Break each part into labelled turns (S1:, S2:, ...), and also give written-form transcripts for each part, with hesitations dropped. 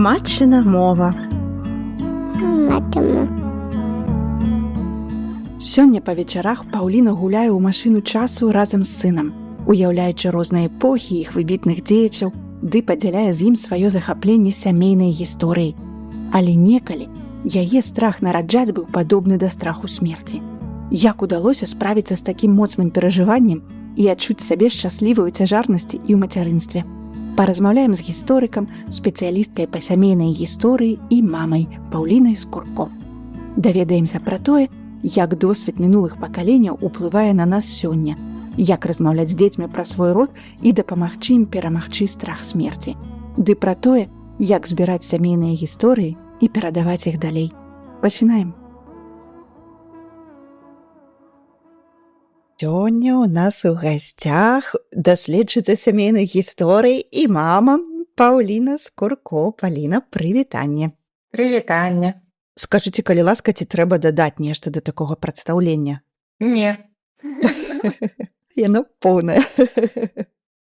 S1: Матчына мова.
S2: Матама.
S1: Сёння па вечарах Паўліна гуляе ў машыну часу разам з сынам, уяўляючы розныя эпохі іх выбітных дзеячаў, ды падзяляе з ім сваё захапленне сямейнай гісторыяй. Але некалі яе страх нараджаць быў падобны да страху смерці. Як удалося справіцца з такім моцным перажываннем і адчуць сябе шчаслівай у цяжарнасці і ў мацярынстве? Паразмаўляем з гісторыкам, спецыялісткай па сямейнай гісторыі і мамай Паўлінай Скурко. Даведаемся пра тое, як досвед мінулых пакаленняў уплывае на нас сёння, як размаўляць з дзецьмі пра свой род і дапамагчы ім перамагчы страх смерці. Ды пра тое, як збіраць сямейныя гісторыі і перадаваць іх далей. Пачынаем. Сёння ў нас у гасцях даследчыца сямейных гісторый і мама Паўліна Скурко. Паліна, прывітанне.
S3: Прывітанне.
S1: Скажыце, калі ласка, ці трэба дадаць нешта да такога прадстаўлення?
S3: Не.
S1: Яно поўнае.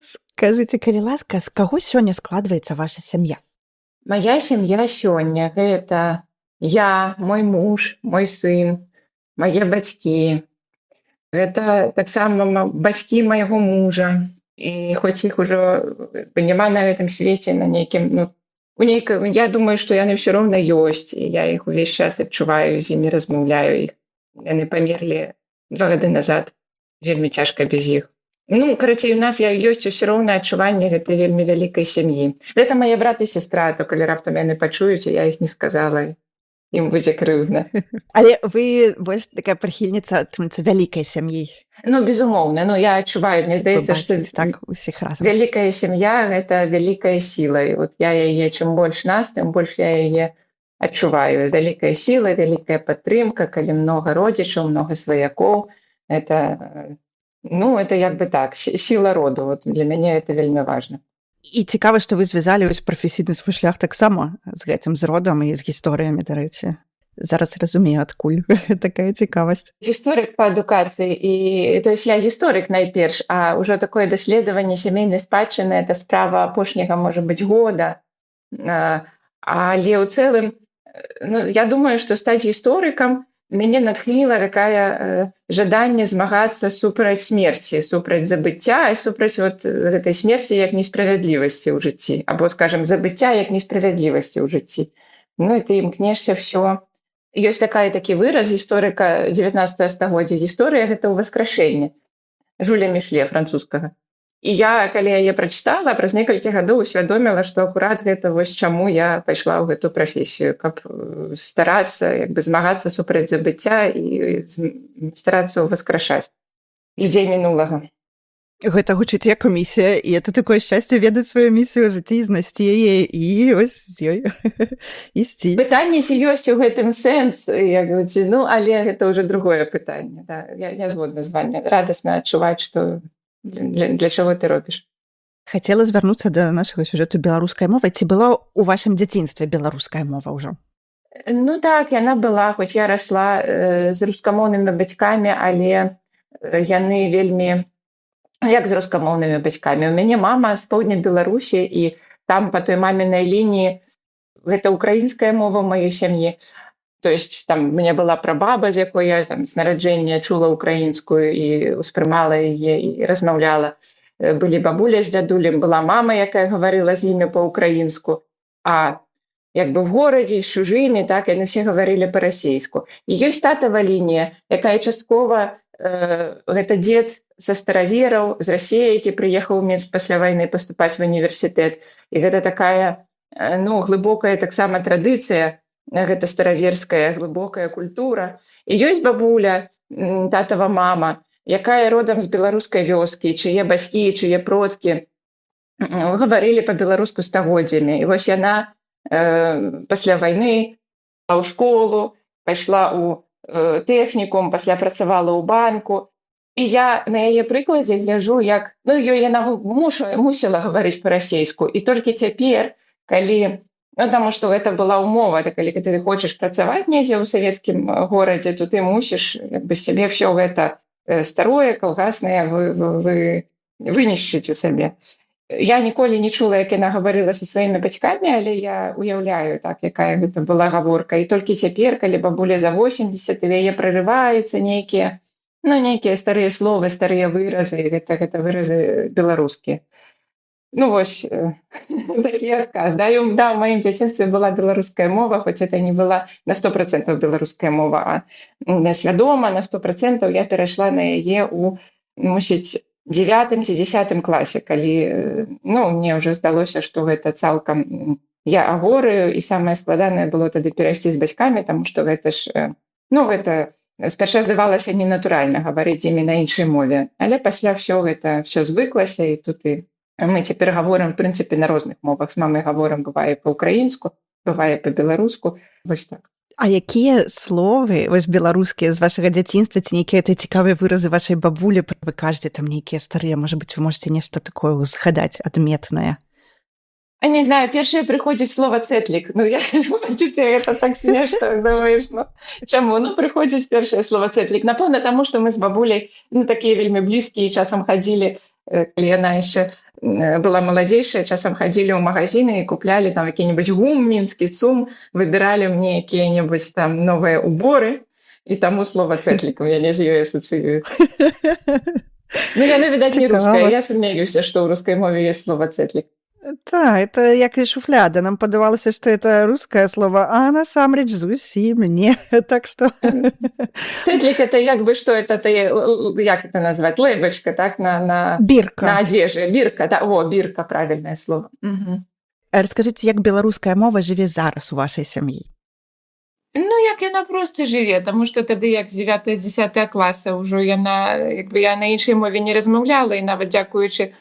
S1: Скажыце, калі ласка, з каго сёння складваецца ваша сям'я?
S3: Мая сям'я сёння гэта я, мой муж, мой сын, мае бацькі. Гэта таксама бацькі майго мужа. І хоць іх ужо няма на гэтым свеце на нейкім, я думаю, што яны ўсё роўна ёсць, і я іх увесь час адчуваю, з імі размаўляю іх. Яны памерлі 2 гады назад. Вельмі цяжка без іх. Карацей, у нас ёсць усё роўна адчуванне гэтай вельмі вялікай сям'і. Гэта мае брат і сястра, то калі раптам яны пачуюць, я іх не сказала, ім будзе крыўдна.
S1: Але вы больш такая прыхільніца вялікай сям'і.
S3: Безумоўна, я адчуваю, мне здаецца, што
S1: так усіх разам.
S3: Вялікая сям'я гэта вялікая сіла. І от я яе, чым больш нас, тым больш я яе адчуваю. Вялікая сіла, вялікая падтрымка, калі многа родзічаў, многа сваякоў. Это як бы так, сіла роду. Вот для мяне это вельмі важна.
S1: І цікава, што вы звязалі прафесійны свой шлях таксама з гэтым, з родам і з гісторыямі, дарэчы. Зараз разумею, адкуль такая цікавасць.
S3: Гісторык па адукацыі, то есть я гісторык найперш, а ўжо такое даследаванне сямейнай спадчыны, это справа апошняга, можа быць, года. Але ў цэлым, я думаю, што стаць гісторыкам мяне натхніла такая жаданне змагацца супраць смерці, супраць забыцця і супраць гэтай смерці як несправядлівасці ў жыцці, або, скажем, забыцця як несправядлівасці ў жыцці. І ты імкнешся ўсё. Ёсць такі выраз гісторыка 19 стагоддзя. Гісторыя — гэта ўваскрашэнне. Жюля Мішле, французскага. І я, калі яе прачытала, праз некалькі гадоў усвядоміла, што акурат гэта вось чаму я пайшла ў гэту прафесію, каб старацца змагацца супраць забыцця і старацца ўваскрашаць людзей мінулага.
S1: Гэта гучыць як місія, і это такое шчасце ведаць сваю місію ў жыцці, знайсці яе і ось з ёй ісці.
S3: Пытанне, ці ёсць у гэтым сэнс, але гэта ўжо другое пытанне. Я згодна з вамі. Радасна адчуваць, што для чаго ты робіш.
S1: Хацела звярнуцца да нашага сюжэту беларускай мовы. Ці была ў вашым дзяцінстве беларуская мова ўжо?
S3: Так, яна была, хоць я расла з рускамоўнымі бацькамі, але яны вельмі... Як з рускамоўнымі бацькамі? У мяне мама з поўдня Беларусі, і там па той мамінай лініі гэта украінская мова ў маёй сям'і. То есть там у меня была прабаба, з якой я з нараджэння чула украінскую і ўспрымала яе і размаўляла. Былі бабуля з дзядулем, была мама, якая гаварыла з імі па-украінску, а в горадзе з чужымі, яны все гаварылі па-расейску. І ёсць татава лінія, якая часткова гэта дзед са старавераў з Расіі, які прыехаў у Мінск пасля вайны паступаць в універсітэт. І гэта такая глыбокая таксама традыцыя, гэта стараверская глыбокая культура. І ёсць бабуля, татава мама, якая родам з беларускай вёскі, чые бацькі, чые продкі гаварылі па-беларуску стагоддзямі. І вось яна пасля вайны ў школу, пайшла ў тэхнікум, пасля працавала ў банку. І я на яе прыкладзе гляджу, як яна мусіла гаварыць па-расейску. І толькі цяпер, калі Потому что это была умова, калі ты хочаш працаваць недзе ў савецкім горадзе, то ты мусіш сябе ўсё гэта старое, калгаснае вынішчыць у сабе. Я ніколі не чула, як яна гаварыла са сваімі бацькамі, але я уяўляю так, якая гэта была гаворка. І толькі цяпер, калі бабуле за 80, і яе прарываюцца нейкія старыя словы, старыя выразы, гэта выразы беларускія. Ну вось такі адказ. Да, ў маім дзяцінстве была беларуская мова, хоць это не была на 100% беларуская мова, а свядома на 100% я перайшла на яе ў, мусіць, 9 ці 10 класе, калі мне ўжо здалося, што гэта цалкам я аворыю, і самае складанае было тады перайсці з бацькамі, таму што гэта ж гэта спярша здавалася ненатуральна гаварыць з імі на іншай мове, але пасля ўсё звыклася, і тут і мы цяпер гаворым, в прынцыпе, на розных мовах. З мамай гаворым, бывае па-ўкраінску, бывае па-беларуску. Вось так.
S1: А якія словы вось беларускія з вашага дзяцінства ці нейкія цікавыя выразы вашай бабулі вы кажаце, там нейкія старыя, можа быць, вы можаце нешта такое згадаць адметнае?
S3: Не знаю, першае прыходзіць слова цэтлік. Я это так смешна, думаеш, чаму? Прыходзіць першае слова цэтлік. Напэўна, таму, што мы з бабуляй такія вельмі блізкія, часам хадзілі, калі яна яшчэ была маладзейшая, часам хадзілі ў магазіны і куплялі там які-небудзь гум, мінскі цум, выбіралі мне якія-небудзь там новыя уборы, і таму слова цэтлік у мяне з ёй асацыюецца. Яна, відаць, не руская. Я сумнеюся, што ў рускай мове ёсць слова цэтлік.
S1: Да, это як і шуфляда. Нам падавалася, што это рускае слово, а насамрэч зусім не. Так што...
S3: Цэтлік — это як бы што, это як это назваць? Лэйбачка, так?
S1: Бірка.
S3: На адзежы. Бірка, да. О, бірка, правільнае слово.
S1: Раскажыце, як беларуская мова жыве зараз у вашай сям'і?
S3: Як яна проста жыве, таму што тады, як з 9-10 класа, ўжо я на іншай мове не размаўляла, і нават дзякуючы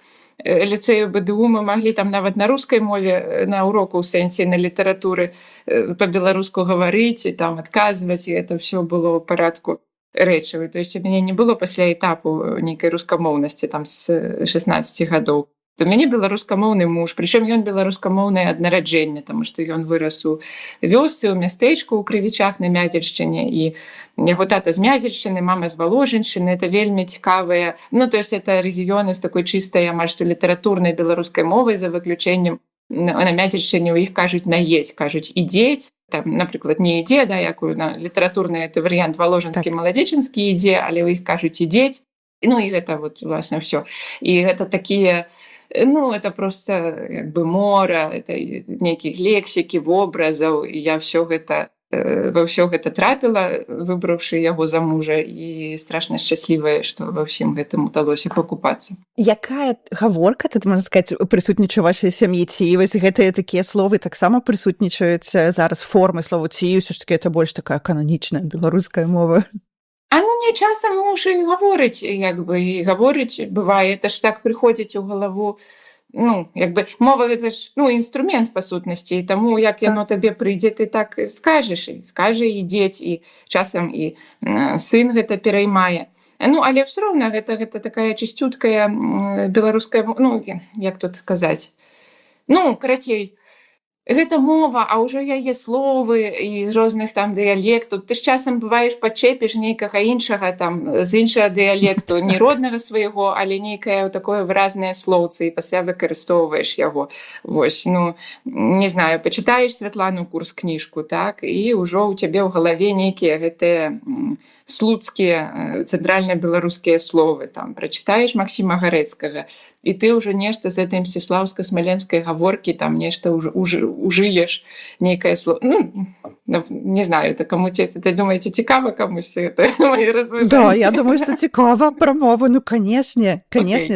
S3: ліцэю БДУ мы маглі там нават на рускай мове, на уроку ў сэнсе, на літаратуры па-беларуску гаварыць і там адказваць, і это ўсё было ў парадку рэчавай. То есть у мяне не было пасля этапу нейкай рускамоўнасці там з 16 гадоў. У мяне беларускамоўны муж, прычым ён беларускамоўны ад нараджэння, таму што ён вырас у вёсцы, у мястэчку ў Крывічах на Мядзельшчыне, і яго тата з Мядзельшчыны, мама з Валожыншчыны. Это вельмі цікавыя, то есть это рэгіёны з такой чыстай, амаль што літаратурнай беларускай мовай, за выключэннем на Мядзельшчыне ў іх кажуць наедзь, кажуць ідзець, там, напрыклад, не ідзе, да, як літаратурны это варыянт валожынскі, маладзечынскі ідзе, але ў іх кажуць ідзець, і гэта власна ўсё. І гэта такія... это просто як бы мора, это нейкіх лексікі, вобразаў, і я ва ўсё гэта трапіла, выбраўшы яго за мужа, і страшна шчаслівая, што ва ўсім гэтым удалося пакупацца.
S1: Якая гаворка, тут, можна сказаць, прысутнічае ў вашай сям'і? Ці вось гэтыя такія словы таксама прысутнічаюць зараз, формы слова, ці ўсё ж такі это больш такая кананічная беларуская мова?
S3: Не часам муж і гаворыць, і гаворыць, бывае, это ж так прыходзіць у галаву, мова гэта ж, інструмент, па сутнасці, і таму, як яно табе прыйдзе, ты так скажаш, і скажа ідзець, і часам і сын гэта пераймае. Але ўсё роўна гэта такая чысцюткая беларуская, як тут сказаць, карацей, гэта мова, а ўжо яе словы і з розных там дыялектаў. Ты ж часам бываеш пачэпіш нейкага іншага там з іншага дыялекту, не роднага свайго, але нейкае такое выразнае слоўце, і пасля выкарыстоўваеш яго. Вось, не знаю, пачытаеш Святлану Курс кніжку, так, і ўжо ў цябе ў галаве нейкія гэтыя слуцкія цэнтральна-беларускія словы, там, прачытаеш Максіма Гарэцкага, і ты ўжо нешта з этой мсціслаўска-смаленскай гаворкі, там нешта ужыеш, нейкае слово. Не знаю, это кому-то, думаете, цікава камусь это мои разважанні?
S1: Да, я думаю, што цікава пра мову, канешне,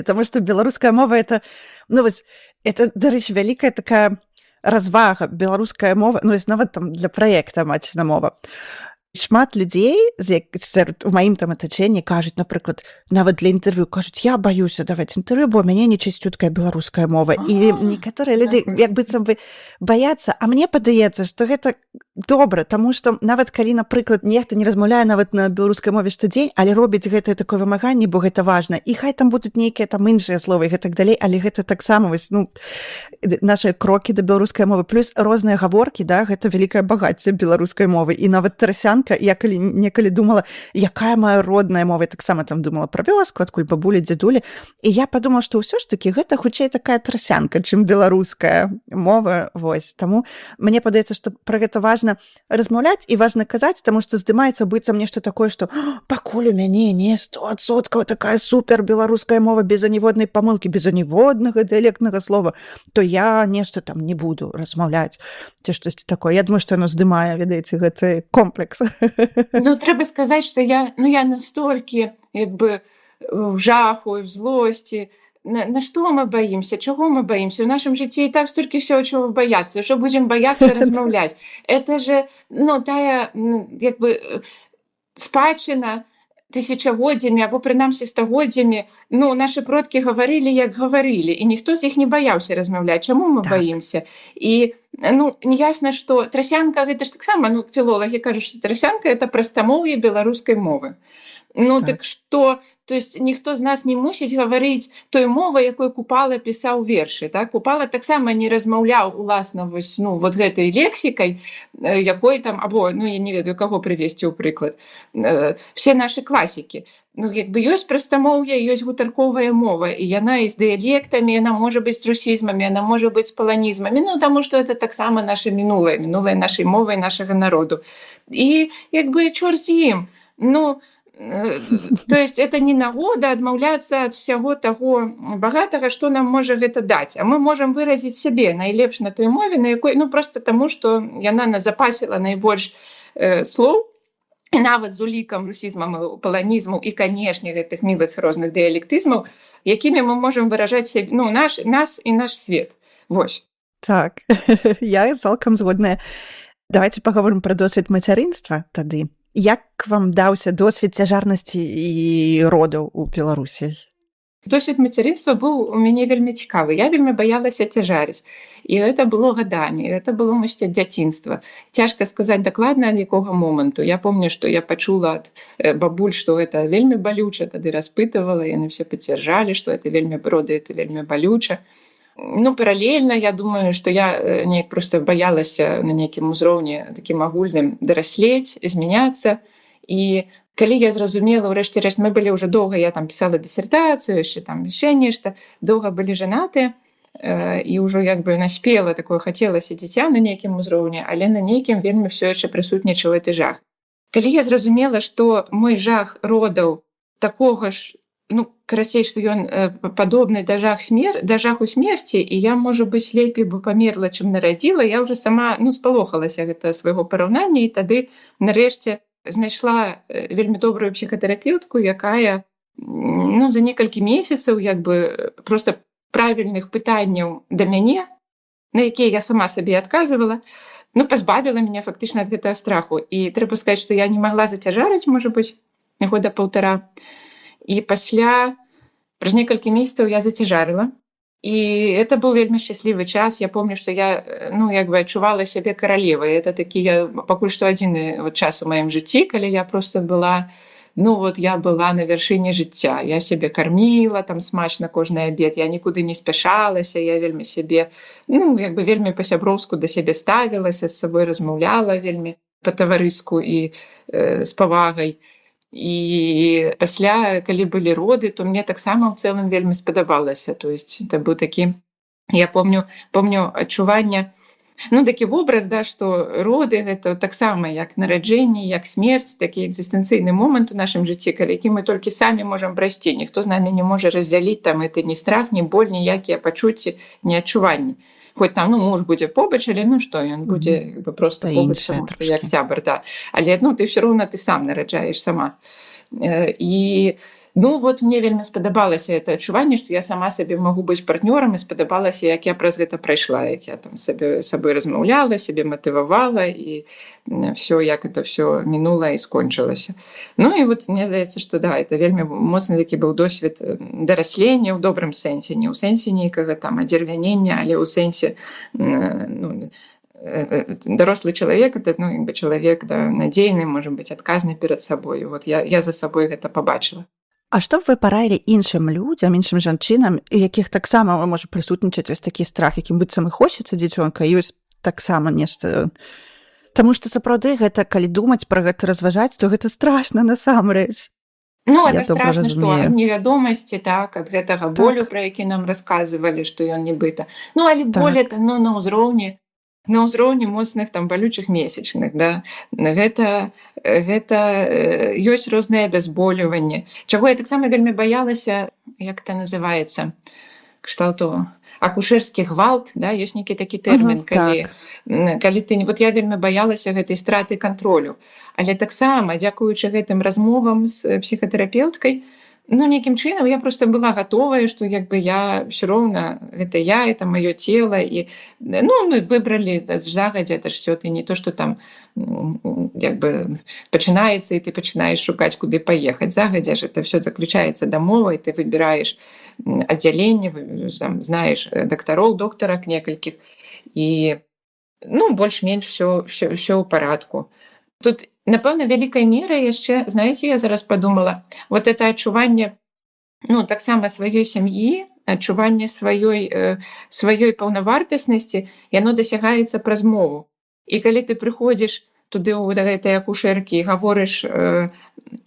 S1: таму што беларуская мова это, это, дарэчы, вялікая такая развага, беларуская мова, нават там для праекта «Мацьна мова». Шмат людзей у маім там атачэнні кажуць, напрыклад, нават для інтэрв'ю, кажуць, я баюся даваць інтэрв'ю, бо ў мяне нечысцюткая беларуская мова. І некаторыя людзі як быццам бы баяцца, а мне падаецца, што гэта добра, таму што нават калі, напрыклад, нехта не размаўляе нават на беларускай мове штодзень, але робіць гэтае такое вымаганне, бо гэта важна. І хай там будуць нейкія там іншыя словы і гэтак далей, але гэта таксама нашы крокі да беларускай мовы. Плюс розныя гаворкі, да, гэта вялікае багацце беларускай мовы. І нават Тарасян трасянка. Я некалі думала, якая моя родная мова, я таксама там думала пра вёску, адкуль бабулі, дзядулі. І я падумала, што ўсё ж такі гэта хутчэй такая трасянка, чым беларуская мова. Вось. Таму мне падаецца, што пра гэта важна размаўляць і важна казаць, таму што здымаецца быццам нешта такое, што пакуль у мяне не 100% такая супер беларуская мова без аніводнай памылкі, без аніводнага дыялектнага слова, то я нешта там не буду размаўляць ці штосьці такое. Я думаю, што яно здымае, ведаеце, гэты комплекс.
S3: Ну, трэба сказаць, што я настолькі як бы в жаху і в злосці. На што мы баімся? Чаго мы баімся? У нашым жыцці і так столькі ўсяго, чаго баяцца. Што будзем баяцца размаўляць? Это же, тая, як бы, спадчына тысячагоддзямі або прынамсі стагоддзямі. Нашы продкі гаварылі, як гаварылі, і ніхто з іх не баяўся размаўляць. Чаму мы баімся? І ясна, што трасянка гэта ж таксама, філолагі кажуць, што трасянка это прастамоўе беларускай мовы. Так што, то есть ніхто з нас не мусіць гаварыць той мовай, якой Купала пісаў вершы, так? Купала таксама не размаўляў уласна вот гэтай лексікай, якой там, або, я не ведаю, каго прывесці ў прыклад. Все нашы класікі. Як бы ёсць прастамоўе, ёсць гутарковая мова, і яна і з дыялектамі, яна можа быць з русізмамі, яна можа быць з паланізмамі, таму што это таксама наша мінулае нашай мовы і нашага народу. І як бы чорт з ім. То есть это не нагода адмаўляцца ад усяго таго багатага, што нам можа гэта даць. А мы можам выразіць сябе найлепш на той мове, на якой, проста таму, што яна назапасіла найбольш слоў, і нават з улікам русізмам, паланізму і, канешне, гэтых мілых розных дыялектызмаў, якімі мы можам выражаць сябе, нас і наш свет. Вось.
S1: Так, я цалкам згодная. Давайте паговорым пра досвед мацярынства тады. Як вам даўся досвед цяжарнасці і родаў у Беларусі?
S3: Досвед мацярынства быў у мяне вельмі цікавы. Я вельмі баялася цяжарыць. І гэта было гадамі, гэта было, мусіць, ад дзяцінства. Цяжка сказаць дакладна, ад якога моманту. Я помню, што я пачула ад бабуль, што гэта вельмі балюча, тады распытывала, яны все пацвярджалі, што это вельмі роды, это вельмі балюча. Паралельна, я думаю, што я неяк проста баялася на нейкім узроўні такім агульным дараслець, змяняцца. І калі я зразумела, ўрэшце рэшт, мы былі ўжо доўга, я там пісала дысертацыю, яшчэ нешта, доўга былі жанатыя, і ўжо як бы наспела, такое хацелася дзіця на нейкім узроўні, але на нейкім вельмі ўсё яшчэ прысутнічаў гэты жах. Калі я зразумела, што мой жах родаў такога ж, карацей, што ён падобны да жаху смерці, і я, можа быць, лепей бы памерла, чым нарадзіла, я ўжо сама спалохалася гэта свайго параўнання, і тады, нарэшце, знайшла вельмі добрую псіхатэрапеўтку, якая за некалькі месяцаў як бы проста правільных пытанняў да мяне, на якія я сама сабе адказвала, пазбавіла мяне фактычна ад гэтага страху. І трэба сказаць, што я не магла зацяжарыць, можа быць, года паўтара. І пасля, праз некалькі месяцаў я зацяжарыла. І это быў вельмі шчаслівы час. Я помню, што я, як бы адчувала сябе каралевай. Это такі, пакуль што адзіны час у маім жыцці, калі я проста была, я была на вяршыні жыцця. Я сябе карміла там смачна кожны абед, я нікуды не спяшалася, я вельмі сябе, як бы вельмі па-сяброўску да сябе ставілася, з сабой размаўляла вельмі па-таварыску і з павагай. І пасля, калі былі роды, то мне таксама ў цэлым вельмі спадабалася. То есть это быў такі, я помню адчуванне, такі вобраз, што роды гэта таксама як нараджэнне, як смерць, такі экзістэнцыйны момант у нашым жыцці, які мы толькі самі можам прайсці. Ніхто з намі не можа раздзяліць там это ні страх, ні боль, ніякія пачуцці, ні адчуванні. Хоць там, муж будзе побач, але што, ён будзе проста побач, таму што як сябар, да. Але, ты ўсё роўна ты сам нараджаеш сама. І, мне вельмі спадабалася гэта адчуванне, што я сама сабе магу быць партнёрам, і спадабалася, як я праз гэта прайшла, як я там сабой размаўляла, сябе матывавала, і всё, як это всё мінула і скончылася. І мне здаецца, што да, это вельмі моцны такі быў досвед дараслення ў добрым сэнсе, не ў сэнсе нейкага там адзервянення, але ў сэнсе дарослы чалавек, это чалавек надзейны, можа быць, адказны перад сабой. Я за сабой гэта пабачыла.
S1: А што б вы параілі іншым людзям, іншым жанчынам, якіх таксама можа прысутнічаць вось такі страх, якім быццам і хочацца дзіцёнка, ёсць таксама нешта Таму што сапраўды гэта калі думаць пра гэта, разважаць, то гэта страшна насамрэч.
S3: Ну,
S1: Я
S3: это
S1: добра
S3: страшна, што
S1: разумею.
S3: ад невядомасці, так, ад гэтага болю,
S1: Так,
S3: пра які нам расказвалі, што ён нібыта. Ну, але боль
S1: так.
S3: это, ну, на ўзроўні моцных там балючых месячных, да. Гэта ёсць розныя абязболіванні. Чаго я таксама вельмі баялася, як это называецца, кшталту акушэрскі гвалт, да, ёсць нейкі такі тэрмін,
S1: Так.
S3: калі ты вот я вельмі баялася гэтай страты кантролю. Але таксама, дзякуючы гэтым размовам з псіхатэрапеўткай, ну, нейкім чынам я проста была гатовая, што як бы я ўсё роўна, гэта я, это маё цела, і ну, мы выбралі загадзя, это ж всё, ты не то, што там як бы пачынаецца, і ты пачынаеш шукаць, куды паехаць. Загадзя ж это всё заключаецца дамовай, ты выбіраеш аддзяленне, там, знаеш дактароў, доктарак некалькіх, і ну, больш-менш всё ў парадку. Тут, напэўна, вялікай мерай яшчэ, знаеце, я зараз падумала, вот это адчуванне, ну, таксама сваёй сям'і, адчуванне сваёй паўнавартаснасці, яно дасягаецца праз мову. І калі ты прыходзіш туды ў гэтай акушэркі і гаворыш,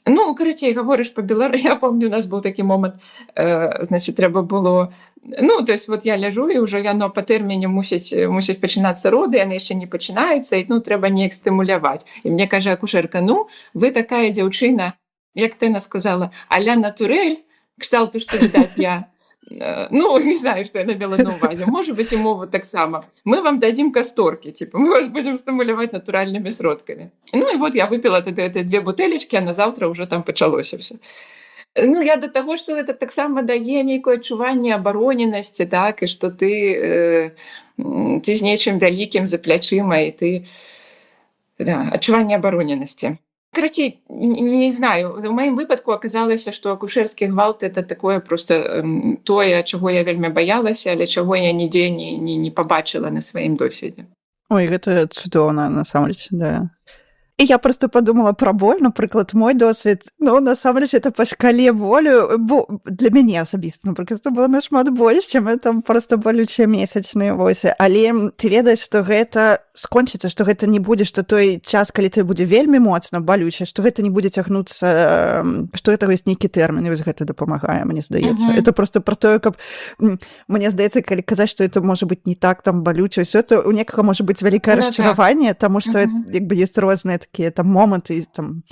S3: ну, карацей, гаворыш па-беларуску. Я помню, у нас быў такі момант, значит, трэба было, ну, то есть вот я ляжу, і ўжо яно па тэрміне мусіць пачынацца роды, яны яшчэ не пачынаюцца, і, ну, трэба неяк стымуляваць. І мне кажа акушэрка: ну, вы такая дзяўчына, як Тэна сказала, а-ля натурэль, кшталту, што, відаць, я, ну, не знаю, што яна мела на ўвазе. Можа быць, і мова таксама. Мы вам дадзім касторкі, типа, мы вас будзем стымуляваць натуральнымі сродкамі. Ну, і вот я выпіла тады 2 бутэлечкі, а назаўтра ўжо там пачалося ўсё. Ну, я да таго, што гэта таксама дае нейкае адчуванне абароненасці, так, і што ты з нечым вялікім за плячыма, і ты, да, адчуванне абароненасці. Карацей, не знаю, у маім выпадку аказалася, што акушэрскі гвалт это такое просто тое, чаго я вельмі баялася, але чаго я нідзе не пабачыла на сваім досведзе.
S1: Ой, гэта цудоўна, насамрэч, да. І я просто подумала пра боль, напрыклад, мой досвед, ну, насамрэч, это па шкале болю, бо для мяне асабіста, напрыклад, это было нашмат больш, чым там просто балючыя месячныя вось. Але ты ведаеш, што гэта скончыцца, што гэта не будзе, што той час, калі ты будзе вельмі моцна балюча, што гэта не будзе цягнуцца, што гэта ёсць нейкі тэрмін, і вось гэта дапамагае, мне здаецца. Это просто пра тое, каб, мне здаецца, калі казаць, што это можа быць не так там балюча, ўсё, то у некага можа быць вялікае расчараванне, таму што як бы ёсць розныя такія там моманты, там,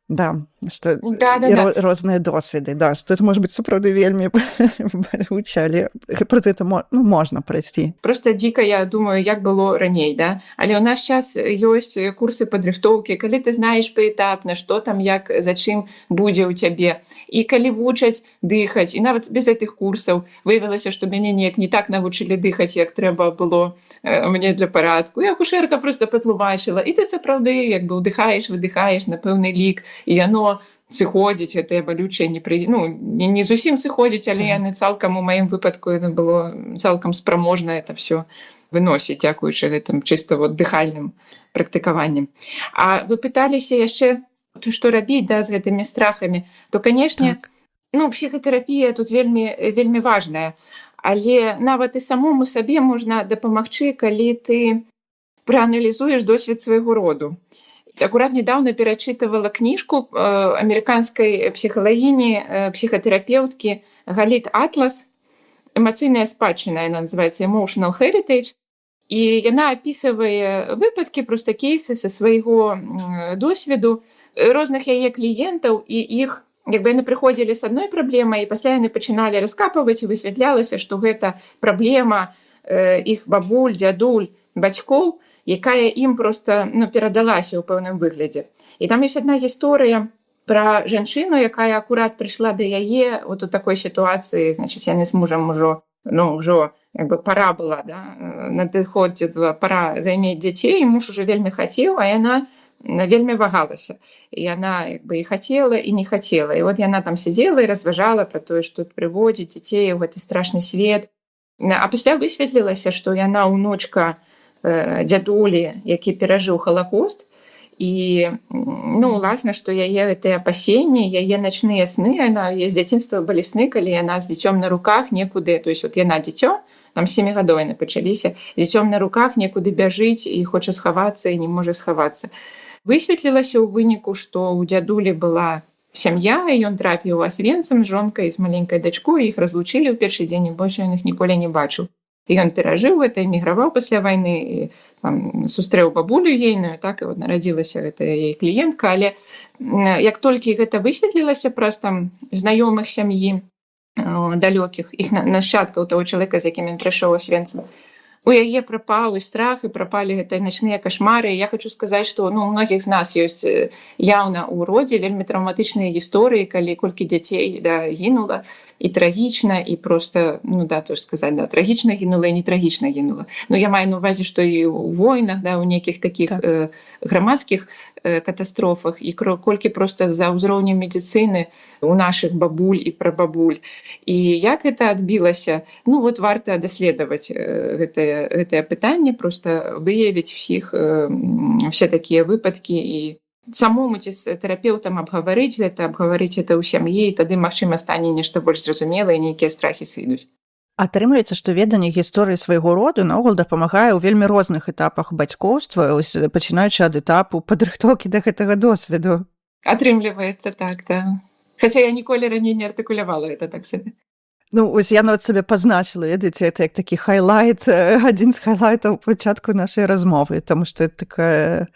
S1: да, што розныя досведы, да, што это можа быць сапраўды вельмі балюча, але праз гэта можна прайсці.
S3: Просто дзіка, я думаю, як было раней, да? Але ў наш час ёсць курсы падрыхтоўкі, калі ты знаеш паэтапна, што там, як, за чым будзе ў цябе. І калі вучаць дыхаць, і нават без гэтых курсаў выявілася, што мяне неяк не так навучылі дыхаць, як трэба было мне для парадку. І акушэрка проста патлумачыла. І ты сапраўды як бы ўдыхаеш, выдыхаеш на пэўны лік, і яно сыходзіць, гэтае балючае не зусім сыходзіць, але яны цалкам, у маім выпадку, яно было цалкам справможна это всё выносіць, дзякуючы гэтым чыста вот дыхальным практыкаваннем. А вы пыталіся яшчэ, што рабіць, да, з гэтымі страхамі, то, канешне, ну, псіхатэрапія тут вельмі важная, але нават і самому сабе можна дапамагчы, калі ты прааналізуеш досвед свайго роду. Акурат недавно перачытывала кніжку амерыканскай псіхалагіні, псіхатэрапеўткі Галіт Атлас, «Эмацыйная спадчына», яна называецца «Emotional Heritage», і яна апісвае выпадкі, проста кейсы са свайго досведу розных яе кліентаў, і іх, як бы яны прыходзілі з адной праблемай, і пасля яны пачыналі раскапываць, і высвятлялася, што гэта праблема іх бабуль, дзядуль, бацькоў, якая ім проста, ну, перадалася ў пэўным выглядзе. І там ёсць адна гісторыя пра жанчыну, якая акурат прыйшла да яе вот у такой сітуацыі, значыць, яны з мужам ўжо як бы пара была, да, надыходзіла пара займець дзяцей, і муж ужо вельмі хацеў, а яна вельмі вагалася. І яна як бы і хацела, і не хацела. І вот яна там сидзела і разважала пра тое, што прыводзіць дзяцей у гэты страшны свет. А пасля высветлілася, што яна ўнучка дзядулі, які перажыў Халакост, і, ну, уласна, што яе гэтыя апасенні, яе начныя сны, яе з дзяцінства былі сны, калі яна з дзіцём на руках некуды, то есть вот яна дзіцё, там 7 гадоў яны пачаліся. Дзіцём на руках некуды бяжыць і хоча схавацца і не можа схавацца. Высветлілася ў выніку, што ў дзядулі была сям'я, і ён трапіў у Асвенцым з жонкай, з маленькай дачкой, іх разлучылі ў першы дзень, і больш ён іх ніколі не бачыў. І ён перажыў гэта, эміграваў пасля вайны, і там сустрэў бабулю ейную, так і нарадзілася гэта яе кліентка, але як толькі гэта высветлілася праз там знаёмых сям'і далёкіх, іх нашчадкаў таго чалавека, з якім ён прыйшоў у Асвенцым, у яе прапаў і страх, і прапалі гэтыя начныя кашмары. Я хочу сказаць, што у многіх з нас ёсць яўна ў родзе вельмі траўматычныя гісторыі, калі колькі дзяцей гінула, і трагічна, і проста, тоже сказаць, трагічна гінула і не трагічна гінула. Я маю на ўвазе, што і ў войнах, у нейкіх такіх грамадскіх катастрофах, і колькі проста за ўзроўнем медыцыны у нашых бабуль і прабабуль. І як гэта адбілася? Варта даследаваць гэтае пытанне, проста выявіць все такія выпадкі і самому ці з тэрапеўтам абгаварыць гэта ў сям'і, і тады, магчыма, стане нешта больш зразумела, і нейкія страхі сыдуць.
S1: Атрымліваецца, што веданне гісторыі свайго роду наогул дапамагае ў вельмі розных этапах бацькоўства, пачынаючы ад этапу падрыхтоўкі да гэтага досведу.
S3: Атрымліваецца так, да. Хаця я ніколі раней не артыкулявала гэта так сабе.
S1: Я нават сабе пазначыла, ведаеце, это як такі хайлайт, адзін з хайлайтаў пачатку нашай размовы, таму што это такая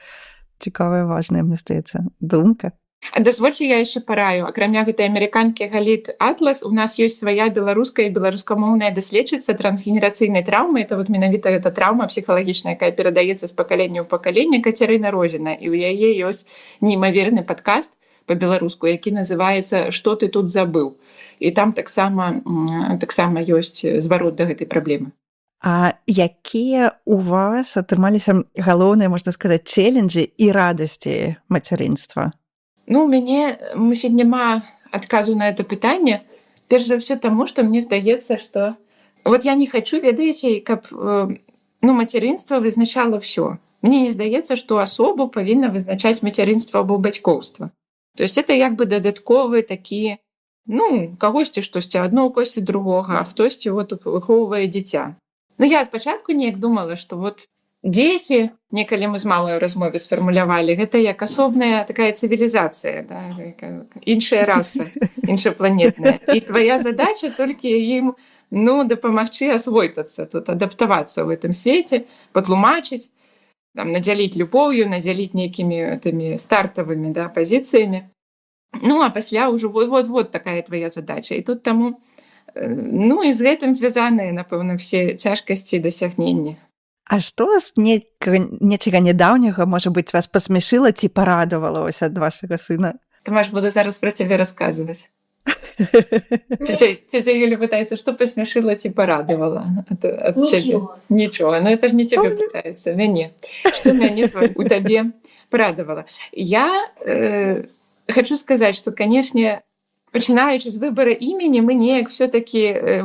S1: цікавая, важная, мне здаецца, думка.
S3: Дазвольце, я яшчэ параю. Акрамя гэтай амерыканкі Галіт Атлас, у нас ёсць свая беларуская і беларускамоўная даследчыца трансгенерацыйнай траўмы. Это менавіта гэта траўма псіхалагічная, якая перадаецца з пакалення ў пакаленне, Кацярына Розіна. І ў яе ёсць неймаверны падкаст па-беларуску, які называецца «Што ты тут забыў?». І там таксама ёсць зварот да гэтай праблемы.
S1: А якія ў вас атрымаліся галоўныя, можна сказаць, челленджы і радасці мацярынства?
S3: У мяне, мусіць, няма адказу на это пытанне. Перш за ўсё таму, што мне здаецца, што я не хачу, ведаеце, каб мацярынства вызначала ўсё. Мне не здаецца, што асобу павінна вызначаць мацярынства або бацькоўства. То есть это як бы дадатковы такі, кагосьці штосьці адно ў косці другога, а хтосьці выхоўвае дзіця. Я спачатку неяк думала, што дзеці, некалі мы з мамай у размове сфармулявалі, гэта як асобная такая цывілізацыя, іншая раса, іншапланетная. І твая задача толькі ім дапамагчы асвойтацца, тут адаптавацца ў гэтым свеце, патлумачыць, надзяліць любоўю, надзяліць нейкімі тымі стартавымі пазіцыямі. А пасля ўжо вот такая твая задача. І тут таму і з гэтым звязаныя, напэўна, все цяжкасці і дасягненні.
S1: А што з нечага нядаўняга, можа быць, вас пасмяшыла ці парадавала ад вашага сына?
S3: Тамаш, буду зараз пра цябе расказваць. Цяця Юля пытаецца, што пасмяшыла ці парадавала ад цябе? Нічога. Это ж не цябе пытаецца, мяне. Што мяне у табе парадавала? Я хочу сказаць, што, канешне, пачынаючы з выбара імені, мы неяк все-таки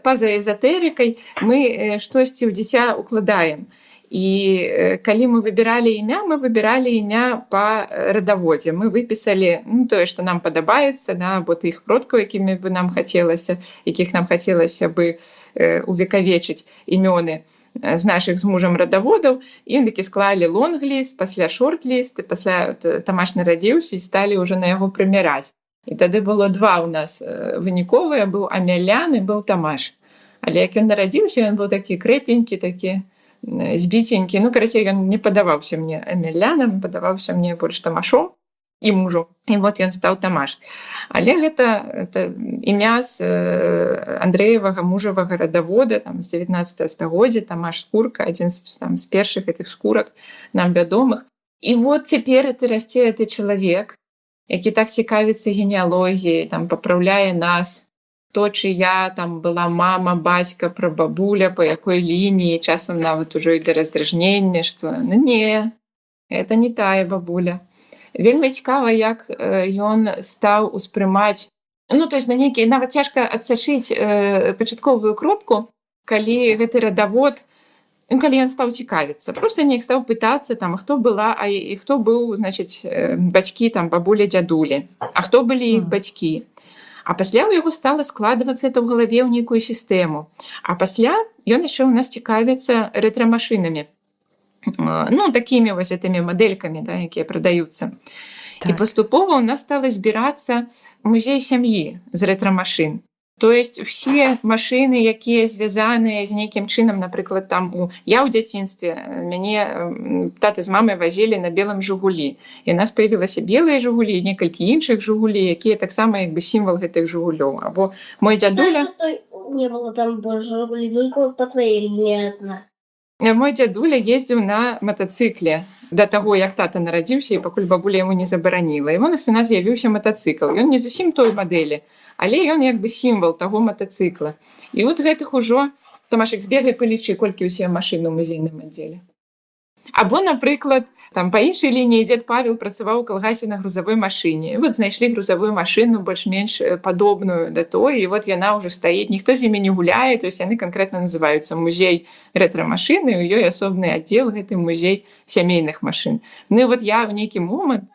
S3: па-за эзотэрыкай мы штосьці ў дзіця укладаем. І калі мы выбіралі імя па радаводзе. Мы выпісалі тое, што нам падабаецца, або тых продкаў, якіх нам хацелася бы увекавечыць імёны з нашых з мужам радаводаў. І такі склалі лонгліст, пасля шортліст, і пасля Тамаш нарадзіўся і сталі ўжо на яго прымяраць. І тады было два ў нас выніковыя, быў Амелян і быў Тамаш. Але як ён нарадзіўся, ён быў такі крэпенькі, такі збіценькі. Карацей, ён не падаваўся мне Амелянам, падаваўся мне больш Тамашом і мужу. І ён стаў Тамаш. Але гэта імя з Андрэевага мужавага радавода з 19 стагоддзя, Тамаш Скурка, адзін з першых гэтых скурак нам вядомых. І цяпер расце гэты чалавек, які так цікавіцца генеалогіяй, папраўляе нас, то, чыя была мама, бацька, прабабуля, па якой лініі, часам нават ужо і да раздражнення, што не, это не тая бабуля. Вельмі цікава, як ён стаў успрымаць, то есть на нейкі, нават цяжка адсачыць пачатковую кропку, калі гэты радавод, калі ён стаў цікавіцца. Проста неяк стаў пытацца, хто была, і хто быў, бацькі, бабуля, дзядулі, а хто былі іх бацькі. А пасля ў яго стала складвацца это ў галаве ў нейкую сістэму. А пасля ён яшчэ ў нас цікавіцца рэтра-машынамі. Ну, такімі вось гэтымі мадэлькамі, да, якія прадаюцца. І
S1: Так.
S3: паступова ў нас стала збірацца музей сям'і з рэтра-машын. То есть все машыны, якія звязаныя з нейкім чынам, напрыклад, я ў дзяцінстве, мяне тата з мамай вазілі на белым «Жигулі». І ў нас паявілася белыя «Жигулі» і некалькі іншых «Жигулі», якія таксама як бы сімвал гэтых «Жигулёў». Або мой дзядуля...
S2: Не было там больше «Жигулей», только по твоей линии одна.
S3: Мой дзядуля ездзіў на матацыкле да таго, як тата нарадзіўся, і пакуль бабуля яму не забараніла. І у нас з'явіўся матацыкл. Ён не зусім той мадэлі, але ён як бы сімвал таго матацыкла. І от гэтых ужо, Тамашык, збегай палічы, колькі ўсе машыны ў музейным аддзеле. Або, напрыклад, па іншай лініі дзед Павел працаваў у калгасе на грузавой машыне. І вот знайшлі грузавую машыну больш-менш падобную да той, і вот яна ўжо стаіць, ніхто з імі не гуляе, то есть яны канкрэтна называюцца музей рэтра-машыны, у ёй асобны аддзел, гэты музей сямейных машын. Ну і вот я ў нейкі момант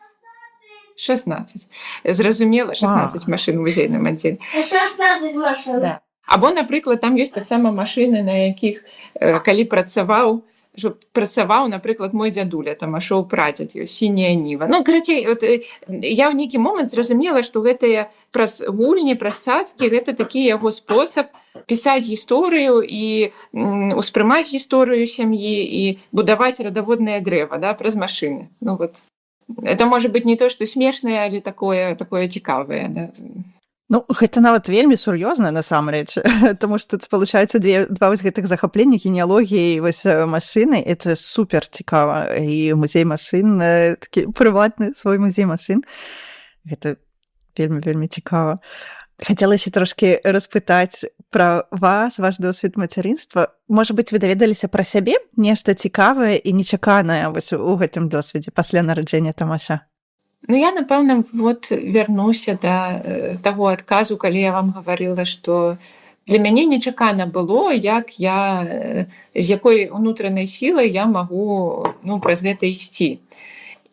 S3: 16. Зразумела, 16 машын у музейным аддзеле.
S2: 16 машин.
S3: Да. Або, напрыклад, там ёсць таксама машыны, на якіх, калі працаваў, напрыклад, мой дзядуля, ішоў прадзед, ёсць сіняя ніва. Ну, карацей, я ў нейкі момант зразумела, што гэтыя праз гульні, праз цацкі, гэта такі яго спосаб пісаць гісторыю і успрымаць гісторыю сям'і і будаваць радаводнае дрэва, да, праз машыны. Ну, вот. Это можа быць не то, што смешнае, але такое цікавае. Да.
S1: Ну, гэта нават вельмі сур'ёзна, насамрэч, таму што тут спалучаюцца два вось гэтых захаплення, генеалогіі і вось машыны. Это супер цікава. І музей машын, такі прыватны свой музей машын. Гэта вельмі цікава. Хацелася трошкі распытаць пра вас, ваш досвед мацярынства. Можа быць, вы даведаліся пра сябе нешта цікавае і нечаканае вось у гэтым досведзе пасля нараджэння Тамаша?
S3: Ну, я, напэўна, вот вярнуся да таго адказу, калі я вам гаварыла, што для мяне нечакана было, як з якой унутранай сілай я магу праз гэта ісці.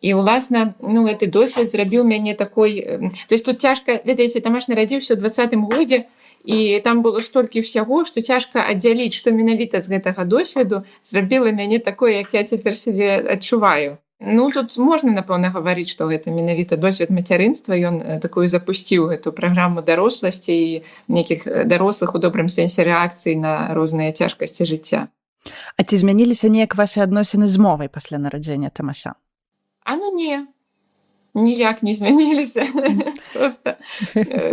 S3: І, уласна, гэты досвед зрабіў мяне такой... То есть тут цяжка, ведаеце, Тамаш нарадзіўся ў 20-м годзе, і там было столькі ўсяго, што цяжка аддзяліць, што менавіта з гэтага досведу зрабіла мяне такое, як я цяпер сябе адчуваю. Ну, тут можна, напэўна, гаварыць, што гэта менавіта досвед мацярынства, ён такую запусціў гэту праграму даросласці і нейкіх дарослых у добрым сэнсе рэакцый на розныя цяжкасці жыцця.
S1: А ці змяніліся неяк вашы адносіны з мовай пасля нараджэння Тамаша?
S3: Не. Ніяк не змяніліся. Проста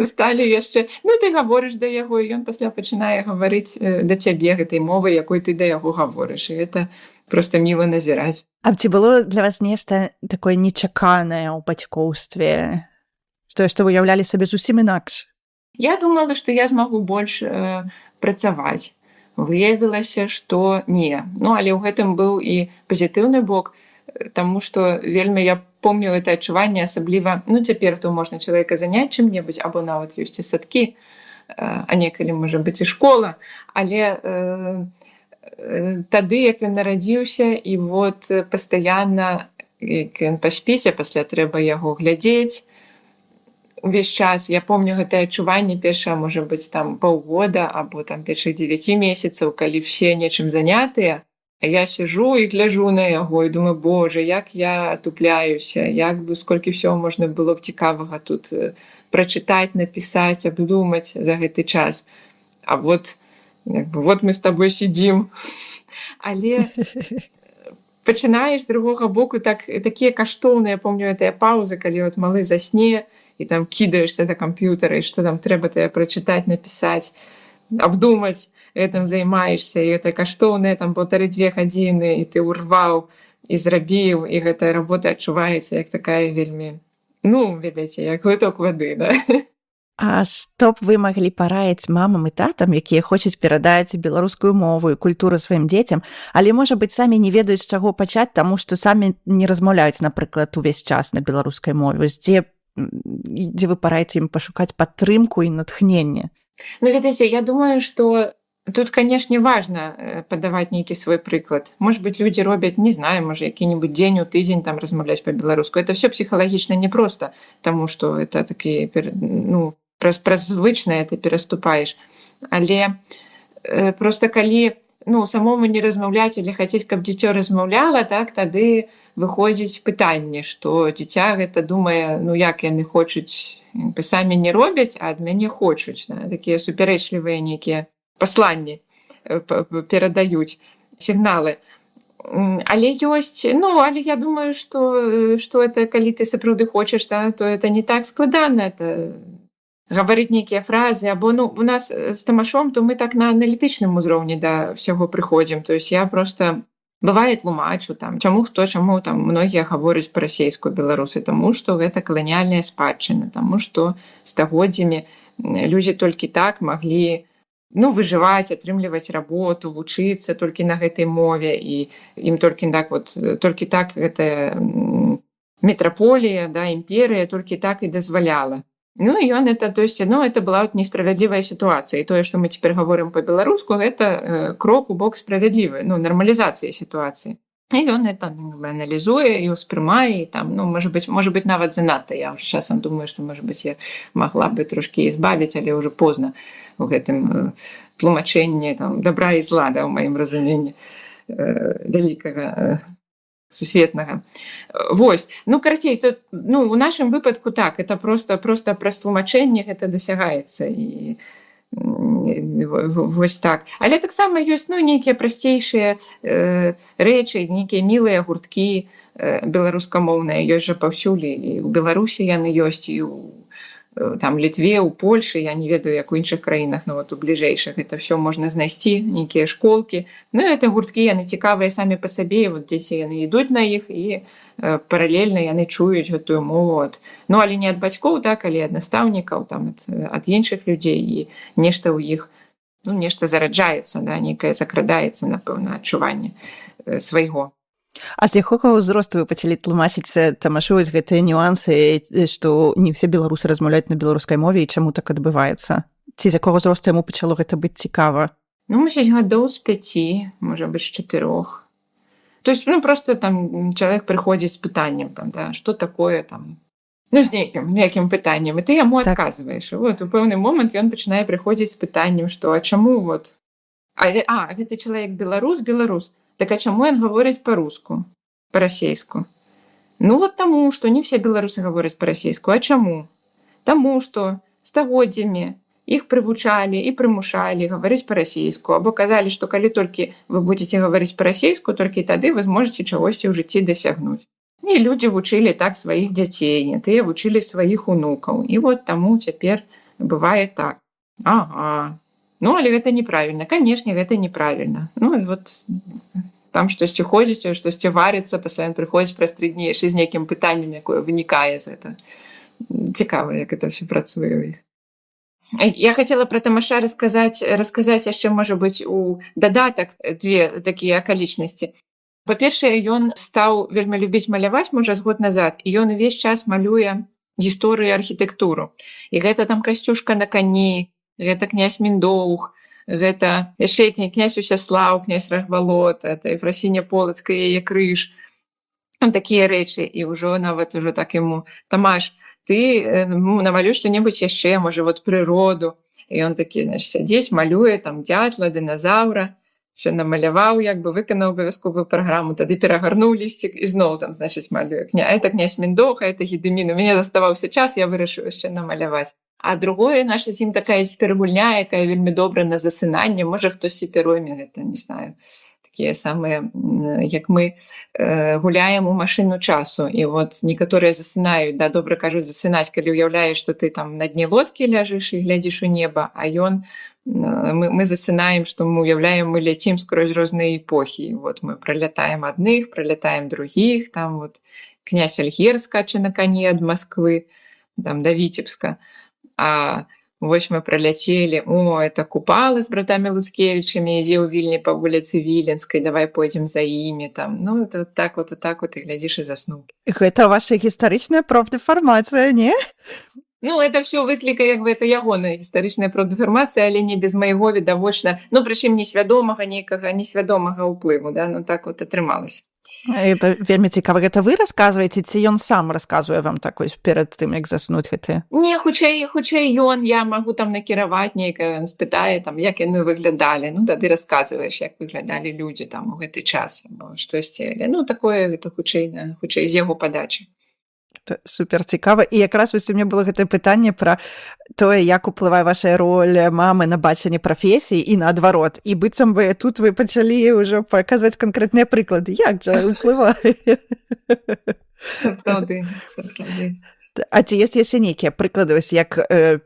S3: сталі яшчэ... Ну, ты гаворыш да яго, і ён пасля пачынае гаварыць да цябе гэтай мовай, якой ты да яго гаворыш. І гэта проста міла назіраць.
S1: А ці было для вас нешта такое нечаканае ў бацькоўстве? Што вы уяўлялі сабе зусім інакш?
S3: Я думала, што я змагу больш працаваць. Выявілася, што не. Ну, але ў гэтым быў і пазітыўны бок, таму што вельмі я помню гэта адчуванне, асабліва, цяпер то можна чалавека заняць чым-небудзь, або нават ёсць і садкі, а некалі можа быць і школа, але тады, як ён нарадзіўся, і вот пастаянна, як ён па спісе, пасля трэба яго глядзець, увесь час. Я помню гэтае адчуванне першае, можа быць, паўгода, або першых 9 месяцаў, калі все нечым занятыя, а я сижу і гляжу на яго і думаю, боже, як я атупляюся, як бы сколькі ўсё можна было б цікавага тут прачытаць, напісаць, абдумаць за гэты час. А вот мы з табой сидзім. Але пачынаеш з другога боку такія каштоўныя, помню, гэтая пауза, калі малы засне, і кідаешся да камп'ютара, і што там трэба тебе прачытаць, напісаць, абдумаць, гэтым займаешся, і гэта каштоўнае 1,5-2 гадзіны, і ты урваў, і зрабіў, і гэтая работа адчуваецца як такая вельмі, ведаеце, як глыток вады, да?
S1: А што б вы маглі параіць мамам і татам, якія хочуць перадаць беларускую мову і культуру сваім дзецям, але, можа быць, самі не ведаюць, з чаго пачаць, таму што самі не размаўляюць, напрыклад, увесь час на беларускай мове. Дзе вы параіце ім пашукаць падтрымку і натхненне?
S3: Ведаеце, я думаю, што тут, канешне, важна падаваць нейкі свой прыклад. Может быть, людзі робяць, не знаю, можа, які-небудзь дзень у тыдзень размаўляць па-беларуску. Это все псіхалагічна непроста, таму што это такі праз звычнае ты пераступаеш. Але проста калі самому не размаўляць или хацець, каб дзіцё размаўляла, так, тады выходзіць пытанне, што дзіця гэта думае, як яны хочуць, самі не робяць, а ад мяне хочуць. Да? Такія супярэчлівыя нейкія пасланні перадаюць, сігналы. Але ёсць, але я думаю, што это, калі ты сапраўды хочаш, да, то это не так складана, это гаварыць нейкія фразы, або у нас з Тамашом, то мы так на аналітычным узроўні да ўсяго прыходзім. То есть я просто бывае тлумачу, чаму многія гавораць па-расейску беларусы, таму што гэта каланіяльная спадчына, таму што стагоддзямі людзі толькі так маглі выжываць, атрымліваць работу, вучыцца толькі на гэтай мове, і ім толькі так гэтая метраполія, да, імперыя толькі так і дазваляла. Ён это, то есть, это была несправядлівая сітуацыя. І тое, што мы цяпер гаворым па-беларуску, гэта крок у бок справядлівай, нармалізацыі сітуацыі. І ён это аналізуе і ўспрымае, і можа быць, нават занадта. Я ўжо часам думаю, што, можа быць, я магла бы трошкі збавіць, але ўжо позна у гэтым тлумачэнні добра і зла, да, ў маім разуменні вялікага сусветнага. Вось. Карацей, у нашым выпадку так, это проста праз тлумачэнне гэта дасягаецца. І вось так. Але таксама ёсць нейкія прасцейшыя рэчы, нейкія мілыя гурткі беларускамоўныя. Ёсць жа паўсюль, і ў Беларусі яны ёсць, і ў Літве, у Польшы, я не ведаю, як у іншых краінах, у бліжэйшых, это ўсё можна знайсці, нейкія школкі. Это гурткі, яны цікавыя самі па сабе, і дзеці яны ідуць на іх, і паралельна яны чуюць гэтую мову, але не ад бацькоў, так, але ад настаўнікаў, ад іншых людзей, і нешта ў іх, нешта зараджаецца, да, нейкае закрадаецца, напэўна, адчуванне свайго.
S1: А з якога ўзросту вы пачалі тлумачыць Тамашу гэтыя нюансы, што не ўсе беларусы размаўляюць на беларускай мове, і чаму так адбываецца? Ці з якога ўзросту яму пачало гэта быць цікава?
S3: Мусіць, гадоў з 5, можа быць, з 4. То есть, просто чалавек прыходзіць з пытаннем, да, што такое, з нейкім пытаннем, і ты яму адказваеш. І у пэўны момант ён пачынае прыходзіць з пытаннем, што чаму гэты чалавек беларус, так а чаму ён гаворыць па-руску, па-расейску? Таму, што не ўсе беларусы гавораць па-расейску. А чаму? Таму, што стагоддзямі іх прывучалі і прымушалі гаварыць па-расейску, або казалі, што калі толькі вы будзеце гаварыць па-расейску, толькі тады вы зможаце чагосьці ў жыцці дасягнуць. І людзі вучылі так сваіх дзяцей, тыя вучылі сваіх унукаў. І таму цяпер бывае так. Ага. Але гэта неправільна. Канешне, гэта неправільна. Там штосьці ходзіць, штосьці варыцца, пасля ён прыходзіць праз 3 дні яшчэ з нейкім пытаннем, якое вынікае з гэта. Цікава, як гэта ўсё працуе ў іх. Я хацела пра Тамаша расказаць яшчэ, можа быць, у дадатак 2 такія акалічнасці. Па-першае, ён стаў вельмі любіць маляваць, можа, з год назад, і ён увесь час малюе гісторыю і архітэктуру. І гэта Касцюшка на кані, гэта князь Міндоўг, гэта яшчэ князь Усяслаў, князь Рагвалод, это Ефрасіня Полацкая, яе крыж. Такія рэчы. І ўжо нават так яму: Тамаш, ты намалюй што-небудзь яшчэ, можа, прыроду. І ён такі, сядзіць, малюе, дятла, дыназаўра. Все намаляваў, выканаў абавязковую праграму, тады перагарнуў лісцік і зноў малюе. Это князь Міндоўг, а это Гедымін. У мяне заставаўся час, я вырашыў яшчэ намаляваць. А другое, наша з ім такая цяпер гульня, якая вельмі добра на засынанне. Можа, хтось сіперойме гэта, не знаю, такія самыя, як мы гуляем у машыну часу. І некаторыя засынаюць, да, добра кажуць засынаць, калі ўяўляеш, што ты на дне лодкі ляжыш і глядзіш у неба, а мы засынаем, што мы ўяўляем, мы ляцім скрозь розныя эпохі. Мы пралятаем адных, пралятаем другіх, князь Альгер скача на кані ад Масквы, да Віцебска. А вось мы праляцелі, это Купалы з братамі Луцкевічамі, ідзе ў Вільні па вуліцы Віленскай, давай пойдзем за імі, так і глядзіш і заснуў.
S1: Гэта ваша гістарычная профдэфармацыя, не?
S3: Это все выклікае, это ягоная гістарычная профдэфармацыя, але не без майго відавочна, прычым несвядомага нейкага, несвядомага ўплыву, да, так атрымалася.
S1: Это вельмі цікава. Гэта вы расказваеце, ці ён сам расказвае вам так вось перад тым, як заснуць гэтыя?
S3: Не, хутчэй ён, я магу там накіраваць нейкае, ён спытае там, як яны выглядалі. Ну, тады расказваеш, як выглядалі людзі там у гэты час або штосьці. Ну, такое гэта хутчэй з яго падачы.
S1: Это супер цікава. І якраз вось у меня было гэтае пытанне пра тое, як уплывае ваша роль мамы на бачанне прафесіі і наадварот. І быццам бы тут вы пачалі ўжо паказваць канкрэтныя прыклады. Як жа уплывае?
S3: Сапраўды.
S1: А ці ёсць яшчэ нейкія прыклады, вось як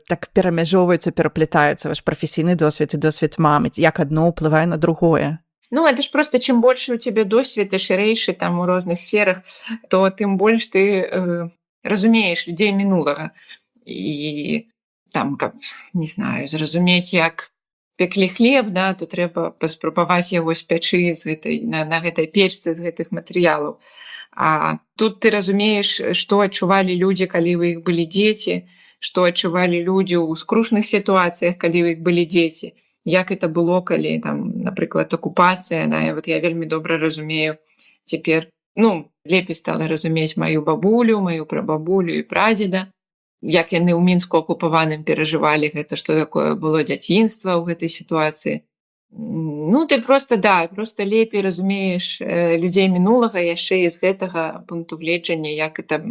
S1: так перамяжоўваюцца, пераплятаюцца ваш прафесійны досвед і досвед мамы? Як адно ўплывае на другое?
S3: Ну, это ж просто, чым больше у тебе досвед і шырэйшы там у розных сферах, то тым больш ты разумееш людзей мінулага. І там, каб, не знаю, зразумець, як пеклі хлеб, да, то трэба паспрабаваць яго спячы на гэтай печцы з гэтых матэрыялаў. А тут ты разумееш, што адчувалі людзі, калі ў іх былі дзеці, што адчувалі людзі ў скрушных сітуацыях, калі ў іх былі дзеці. Як это было, калі там, напрыклад, акупацыя, да, і вот я вельмі добра разумею цяпер, ну, лепей стала разумець маю бабулю, маю прабабулю і прадзеда, як яны ў Мінску акупаваным перажывалі гэта, што такое было дзяцінства ў гэтай сітуацыі. Ну, ты просто лепей разумееш людзей мінулага яшчэ і з гэтага пункту гледжання, як это